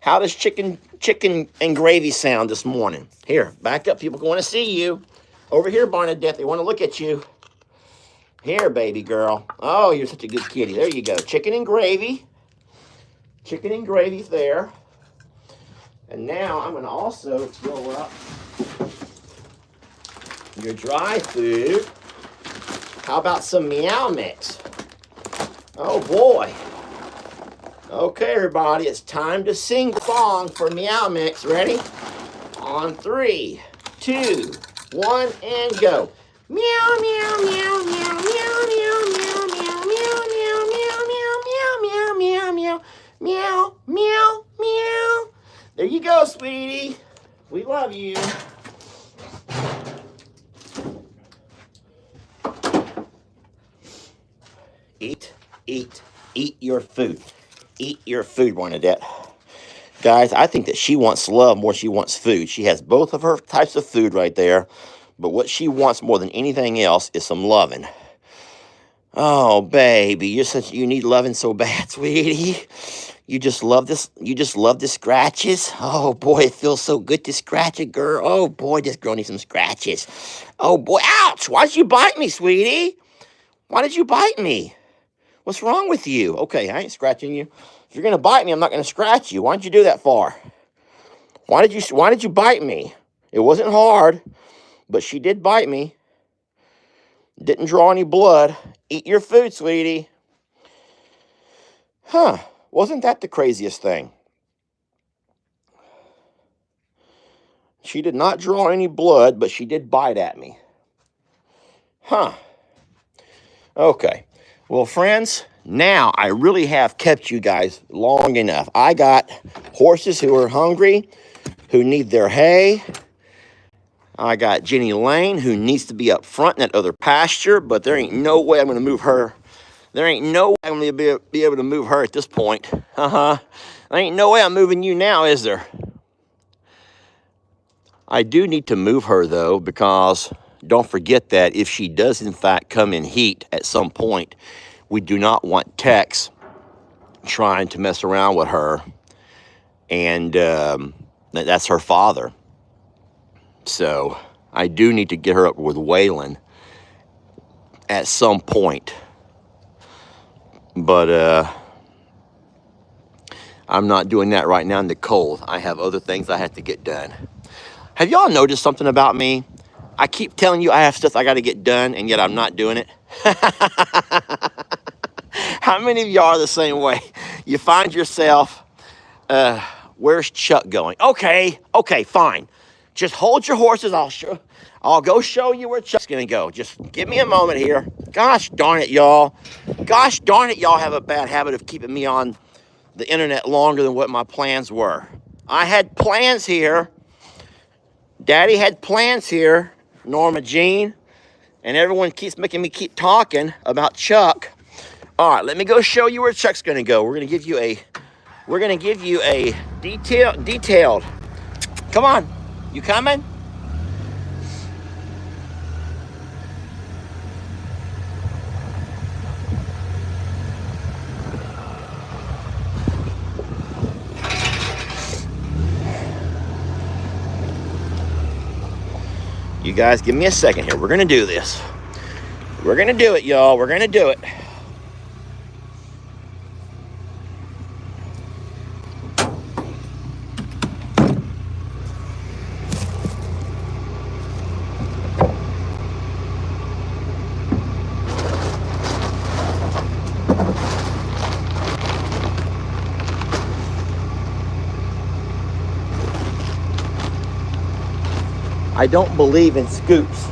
How does chicken and gravy sound this morning? Here, back up. People want to see you. Over here, Barnadette. They want to look at you. Here, baby girl. Oh, you're such a good kitty. There you go. Chicken and gravy. Chicken and gravy's there. And now I'm going to also fill up your dry food. How about some meow mix? Oh boy. Okay, everybody, it's time to sing the song for meow mix. Ready? On 3, 2, 1, and go. Meow, meow, meow, meow, meow, meow, meow, meow, meow, meow, meow, meow, meow, meow, meow, meow, meow, meow. There you go, sweetie. We love you. Eat your food. Eat your food, Barnadette. Guys, I think that she wants love more than she wants food. She has both of her types of food right there, but what she wants more than anything else is some loving. Oh, baby, you need loving so bad, sweetie. You just love this. You just love the scratches. Oh boy, it feels so good to scratch a girl. Oh boy, this girl needs some scratches. Oh boy, ouch! Why did you bite me, sweetie? Why did you bite me? What's wrong with you? Okay, I ain't scratching you. If you're gonna bite me, I'm not gonna scratch you. Why did you do that for? Why did you bite me? It wasn't hard, but she did bite me. Didn't draw any blood. Eat your food, sweetie. Huh? Wasn't that the craziest thing? She did not draw any blood, but she did bite at me. Huh? Okay. Well, friends, now I really have kept you guys long enough. I got horses who are hungry, who need their hay. I got Jenny Lane, who needs to be up front in that other pasture, but there ain't no way I'm going to move her. There ain't no way I'm going to be able to move her at this point. There ain't no way I'm moving you now, is there? I do need to move her, though, because don't forget that if she does, in fact, come in heat at some point, we do not want Tex trying to mess around with her. And that's her father. So I do need to get her up with Waylon at some point. But I'm not doing that right now in the cold. I have other things I have to get done. Have y'all noticed something about me? I keep telling you I have stuff I got to get done, and yet I'm not doing it. How many of y'all are the same way? You find yourself, where's Chuck going? Okay, fine. Just hold your horses. I'll go show you where Chuck's going to go. Just give me a moment here. Gosh darn it, y'all. Gosh darn it, y'all have a bad habit of keeping me on the internet longer than what my plans were. I had plans here. Daddy had plans here, Norma Jean, and everyone keeps making me keep talking about Chuck. All right, let me go show you where Chuck's going to go. We're going to give you a detailed. Come on, you coming? You guys, give me a second here. We're going to do this. We're going to do it, y'all. We're going to do it. I don't believe in scoops.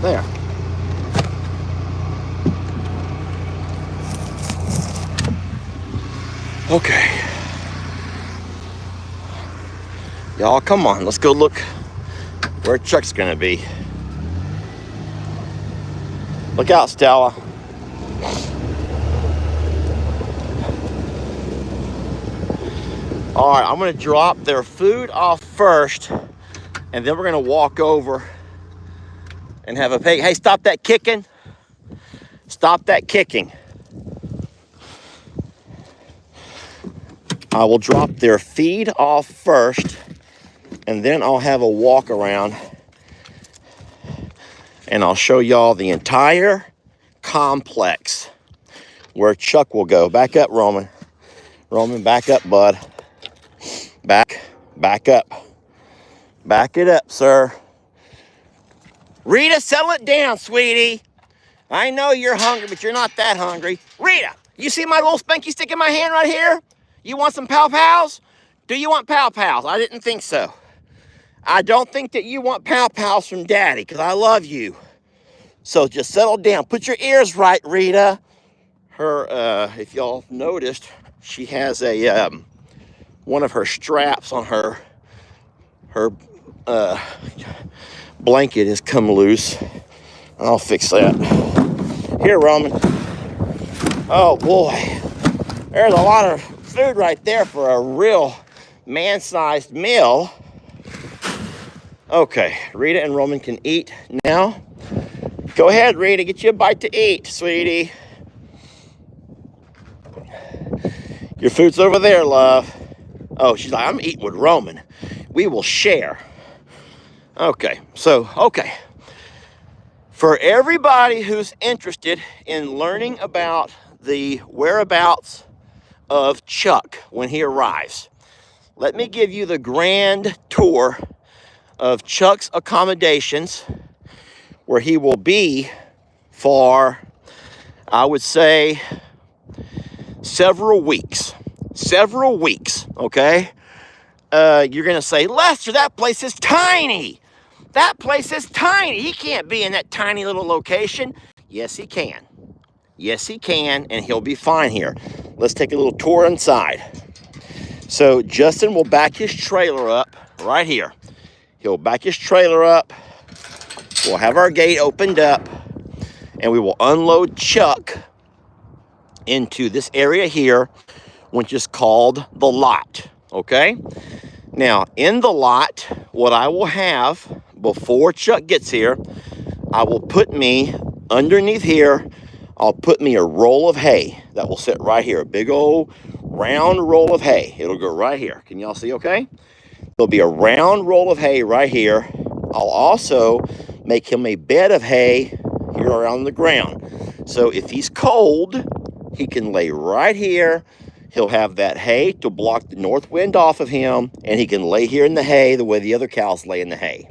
There. Okay. Y'all, come on. Let's go look where Chuck's gonna be. Look out, Stella. All right, I'm gonna drop their food off first, and then we're gonna walk over and have a pig. Hey, stop that kicking. Stop that kicking. I will drop their feed off first, and then I'll have a walk around, and I'll show y'all the entire complex where Chuck will go. Back up, Roman. Roman, back up, bud. Back up. Back it up, sir. Rita, settle it down, sweetie. I know you're hungry, but you're not that hungry. Rita, you see my little spanky stick in my hand right here? You want some pow pows? Do you want pow pows? I didn't think so. I don't think that you want pow pows from Daddy, because I love you. So just settle down. Put your ears right, Rita. Her, if y'all noticed, she has a one of her straps on her blanket has come loose. I'll fix that. Here, Roman. Oh boy, there's a lot of food right there for a real man-sized meal. Okay, Rita and Roman can eat now. Go ahead, Rita, get you a bite to eat, sweetie. Your food's over there, love. Oh, she's like, I'm eating with Roman. We will share. Okay, okay. For everybody who's interested in learning about the whereabouts of Chuck when he arrives, let me give you the grand tour of Chuck's accommodations, where he will be for, I would say, several weeks, okay? You're gonna say, Lester, that place is tiny. That place is tiny. He can't be in that tiny little location. Yes, he can. Yes, he can, and he'll be fine here. Let's take a little tour inside. So Justin will back his trailer up right here. He'll back his trailer up. We'll have our gate opened up, and we will unload Chuck into this area here, which is called the lot, okay? Now, in the lot, what I will have before Chuck gets here, I will put me underneath here, I'll put me a roll of hay that will sit right here, a big old round roll of hay. It'll go right here. Can y'all see okay? There'll be a round roll of hay right here. I'll also make him a bed of hay here around the ground. So if he's cold, he can lay right here. He'll have that hay to block the north wind off of him, and he can lay here in the hay the way the other cows lay in the hay.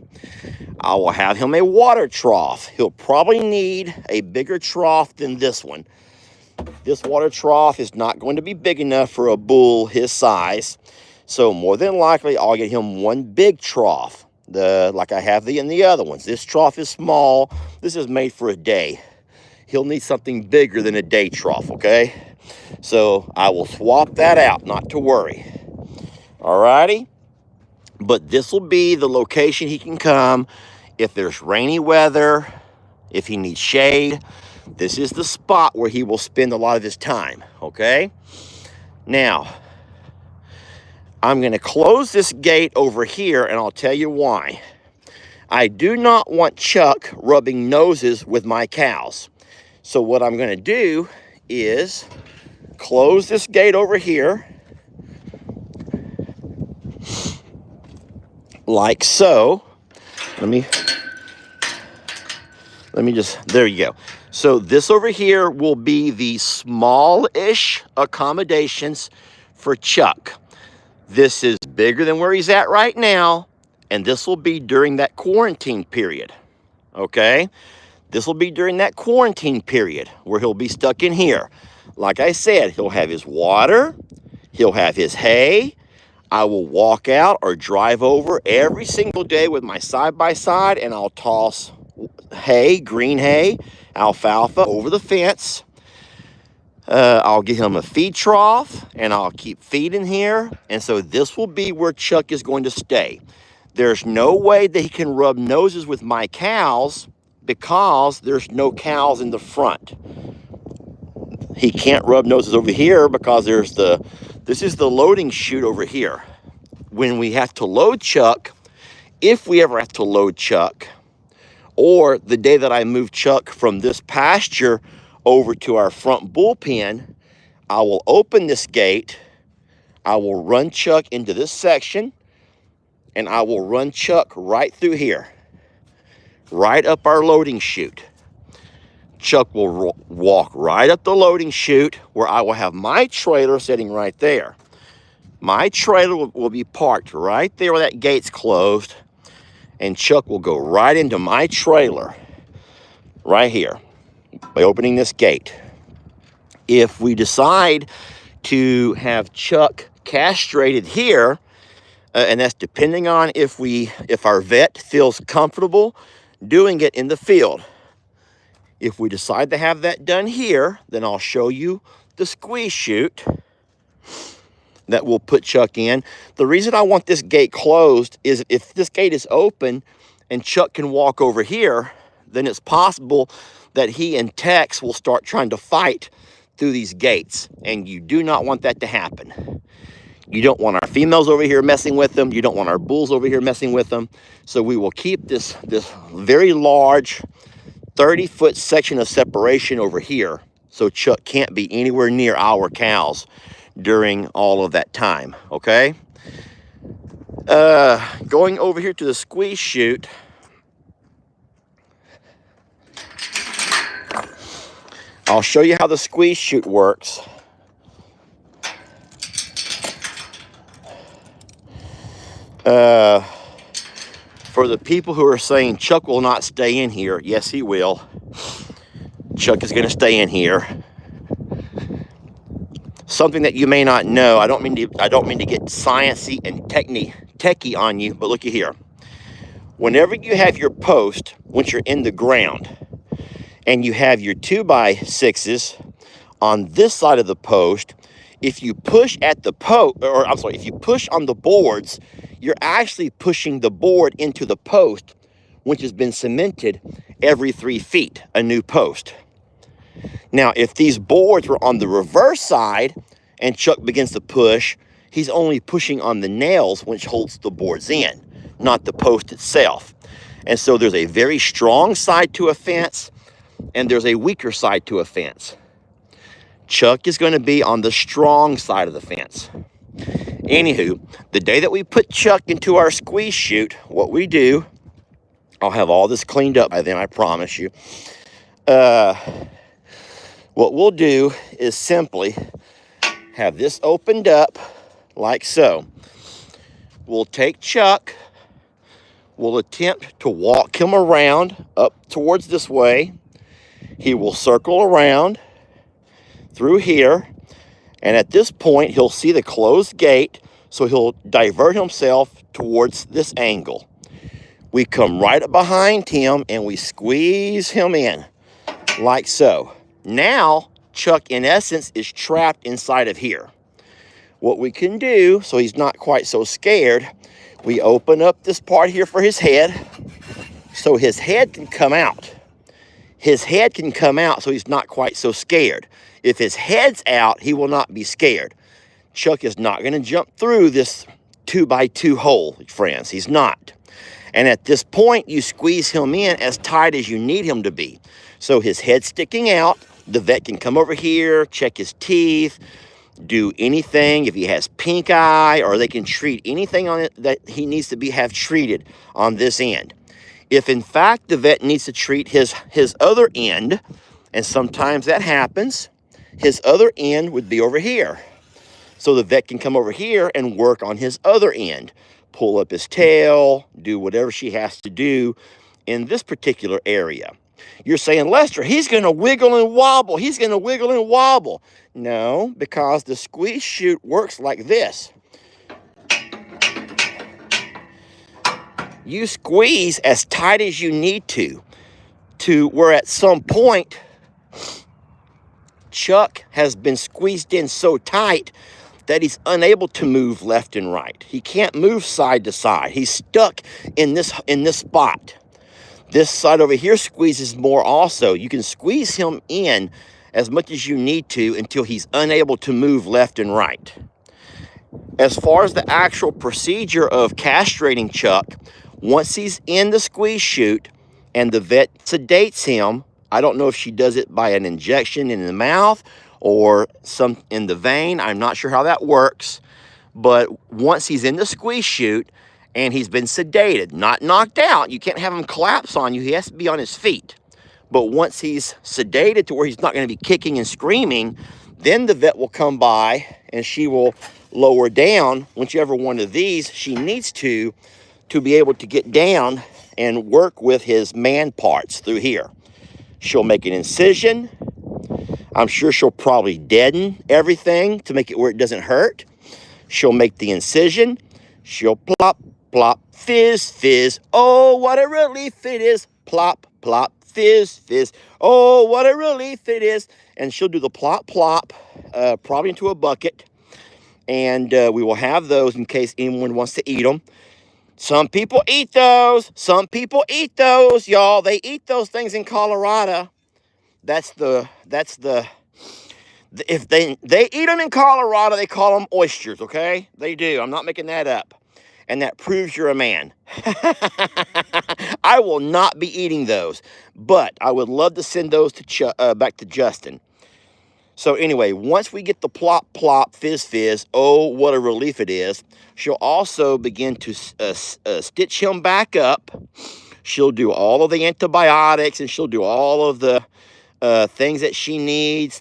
I will have him a water trough. He'll probably need a bigger trough than this one. This water trough is not going to be big enough for a bull his size. So more than likely, I'll get him one big trough, like I have in the other ones. This trough is small. This is made for a day. He'll need something bigger than a day trough, okay? So I will swap that out, not to worry. All righty? But this will be the location he can come if there's rainy weather, if he needs shade. This is the spot where he will spend a lot of his time, okay? Now, I'm going to close this gate over here, and I'll tell you why. I do not want Chuck rubbing noses with my cows. So what I'm going to do is close this gate over here, like so. Let Let me just, there you go. So this over here will be the small-ish accommodations for Chuck. This is bigger than where he's at right now, and this will be during that quarantine period, okay? This will be during that quarantine period where he'll be stuck in here. Like I said, he'll have his water, he'll have his hay. I will walk out or drive over every single day with my side-by-side, and I'll toss hay, green hay, alfalfa over the fence. I'll get him a feed trough, and I'll keep feeding here. And so this will be where Chuck is going to stay. There's no way that he can rub noses with my cows because there's no cows in the front. He can't rub noses over here because this is the loading chute over here. When we have to load Chuck, if we ever have to load Chuck, or the day that I move Chuck from this pasture over to our front bullpen, I will open this gate, I will run Chuck into this section, and I will run Chuck right through here, right up our loading chute. Chuck will walk right up the loading chute where I will have my trailer sitting right there. My trailer will be parked right there where that gate's closed, and Chuck will go right into my trailer right here by opening this gate. If we decide to have Chuck castrated here, and that's depending on if our vet feels comfortable doing it in the field. If we decide to have that done here, then I'll show you the squeeze chute that we'll put Chuck in. The reason I want this gate closed is if this gate is open and Chuck can walk over here, then it's possible that he and Tex will start trying to fight through these gates, and you do not want that to happen. You don't want our females over here messing with them. You don't want our bulls over here messing with them. So we will keep this very large 30-foot section of separation over here so Chuck can't be anywhere near our cows during all of that time, okay? Going over here to the squeeze chute, I'll show you how the squeeze chute works. For the people who are saying Chuck will not stay in here, yes, he will. Chuck is going to stay in here. Something that you may not know, I don't mean to get sciencey and techie on you, but looky here. Whenever you have your post, once you're in the ground, and you have your 2x6s on this side of the post, if you push at the if you push on the boards, you're actually pushing the board into the post, which has been cemented every 3 feet, a new post. Now, if these boards were on the reverse side and Chuck begins to push, he's only pushing on the nails, which holds the boards in, not the post itself. And so there's a very strong side to a fence, and there's a weaker side to a fence. Chuck is going to be on the strong side of the fence. Anywho, the day that we put Chuck into our squeeze chute, what we do, I'll have all this cleaned up by then, I promise you. What we'll do is simply have this opened up like so. We'll take Chuck, we'll attempt to walk him around up towards this way. He will circle around through here, and at this point he'll see the closed gate, so he'll divert himself towards this angle. We come right up behind him and we squeeze him in like so. Now Chuck in essence is trapped inside of here. What we can do, so he's not quite so scared, we open up this part here for his head so his head can come out. His head can come out so he's not quite so scared. If his head's out, he will not be scared. Chuck is not going to jump through this 2x2 hole, friends. He's not. And at this point, you squeeze him in as tight as you need him to be. So his head's sticking out. The vet can come over here, check his teeth, do anything. If he has pink eye, or they can treat anything on it that he needs to have treated on this end. If in fact the vet needs to treat his other end, and sometimes that happens, his other end would be over here. So the vet can come over here and work on his other end, pull up his tail, do whatever she has to do in this particular area. You're saying, Lester, he's going to wiggle and wobble. He's going to wiggle and wobble. No, because the squeeze chute works like this. You squeeze as tight as you need to where at some point, Chuck has been squeezed in so tight that he's unable to move left and right. He can't move side to side. He's stuck in this spot. This side over here squeezes more also. You can squeeze him in as much as you need to until he's unable to move left and right. As far as the actual procedure of castrating Chuck, once he's in the squeeze chute and the vet sedates him, I don't know if she does it by an injection in the mouth or some in the vein. I'm not sure how that works. But once he's in the squeeze chute and he's been sedated, not knocked out, you can't have him collapse on you. He has to be on his feet. But once he's sedated to where he's not going to be kicking and screaming, then the vet will come by and she will lower down whichever one of these she needs to be able to get down and work with his man parts through here. She'll make an incision. I'm sure she'll probably deaden everything to make it where it doesn't hurt. She'll make the incision. She'll plop, plop, fizz, fizz. Oh, what a relief it is. Plop, plop, fizz, fizz. Oh, what a relief it is. And she'll do the plop, plop, probably into a bucket. And we will have those in case anyone wants to eat them. Some people eat those. Some people eat those, y'all. They eat those things in Colorado. If they eat them in Colorado, they call them oysters, okay? They do. I'm not making that up. And that proves you're a man. I will not be eating those, but I would love to send those to back to Justin. So anyway, once we get the plop, plop, fizz, fizz, oh, what a relief it is, she'll also begin to stitch him back up. She'll do all of the antibiotics and she'll do all of the things that she needs,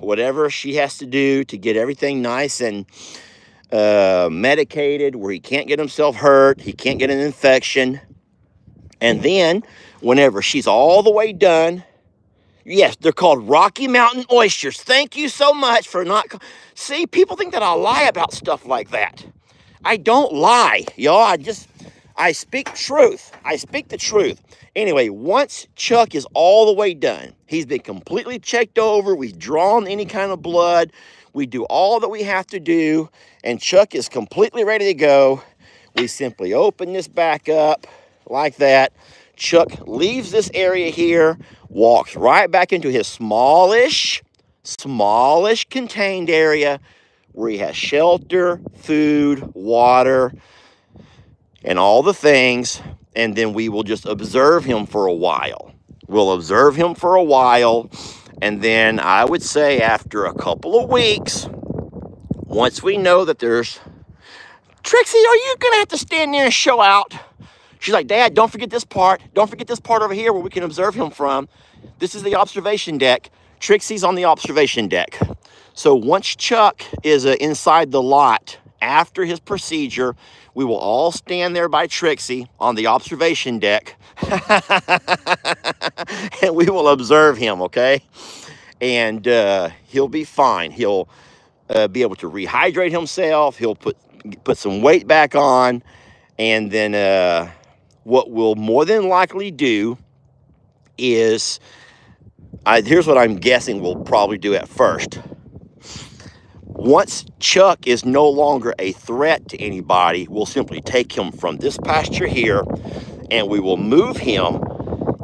whatever she has to do to get everything nice and medicated where he can't get himself hurt, he can't get an infection. And then whenever she's all the way done, yes, they're called Rocky Mountain oysters. Thank you so much for not... See, people think that I lie about stuff like that. I don't lie, y'all. I speak truth. I speak the truth. Anyway, once Chuck is all the way done, he's been completely checked over, we've drawn any kind of blood, we do all that we have to do, and Chuck is completely ready to go. We simply open this back up like that. Chuck leaves this area here, walks right back into his smallish contained area where he has shelter, food, water, and all the things. And then we will just observe him for a while. We'll observe him for a while. And then I would say after a couple of weeks, once we know that there's... Trixie, are you going to have to stand there and show out? She's like, Dad, don't forget this part. Don't forget this part over here where we can observe him from. This is the observation deck. Trixie's on the observation deck. So once Chuck is inside the lot after his procedure, we will all stand there by Trixie on the observation deck. And we will observe him, okay? And he'll be fine. He'll be able to rehydrate himself. He'll put some weight back on. And then what we'll more than likely do is, here's what I'm guessing we'll probably do at first. Once Chuck is no longer a threat to anybody, we'll simply take him from this pasture here and we will move him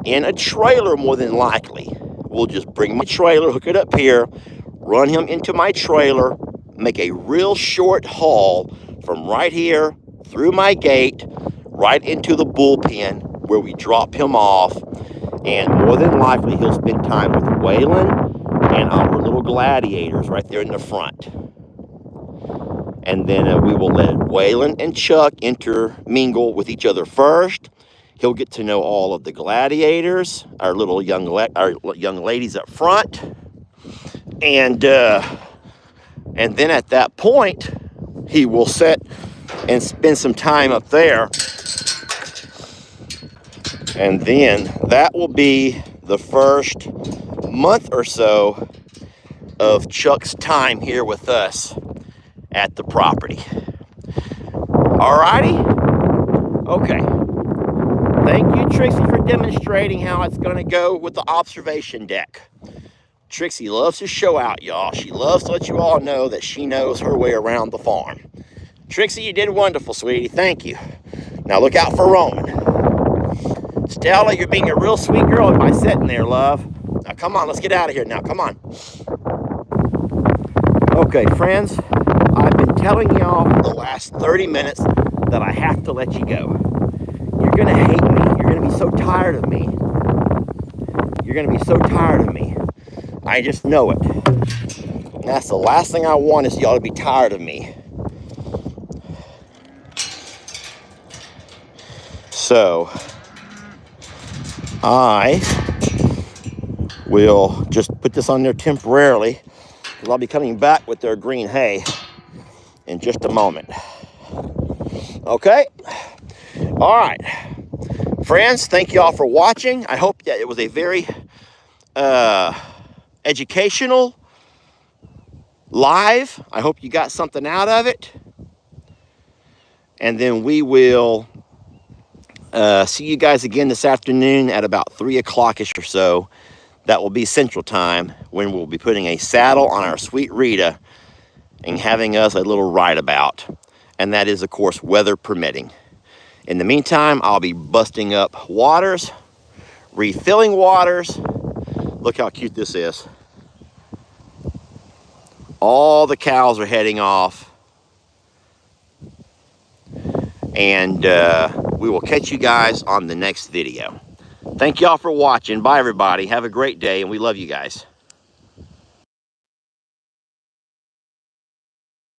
in a trailer more than likely. We'll just bring my trailer, hook it up here, run him into my trailer, make a real short haul from right here through my gate right into the bullpen where we drop him off. And more than likely he'll spend time with Waylon and our little gladiators right there in the front. And then we will let Waylon and Chuck intermingle with each other first. He'll get to know all of the gladiators, our little our young ladies up front, and then at that point, he will sit and spend some time up there, and then that will be the first month or so of Chuck's time here with us at the property. Alrighty? Okay. Thank you, Trixie, for demonstrating how it's going to go with the observation deck. Trixie loves to show out, y'all. She loves to let you all know that she knows her way around the farm. Trixie, you did wonderful, sweetie. Thank you. Now look out for Roman. Stella, you're being a real sweet girl by sitting there, love. Now come on, let's get out of here now. Come on. Okay, friends, I've been telling y'all the last 30 minutes that I have to let you go. You're going to hate me. You're going to be so tired of me. You're going to be so tired of me. I just know it. And that's the last thing I want is y'all to be tired of me. So, I will just put this on there temporarily, because I'll be coming back with their green hay in just a moment. Okay? All right. Friends, thank you all for watching. I hope that it was a very educational live. I hope you got something out of it. And then we will see you guys again this afternoon at about 3 o'clock-ish or so. That will be Central Time, when we'll be putting a saddle on our sweet Rita and having us a little ride about. And that is, of course, weather permitting. In the meantime, I'll be busting up waters, refilling waters. Look how cute this is. All the cows are heading off. And we will catch you guys on the next video. Thank y'all for watching. Bye, everybody. Have a great day, and we love you guys.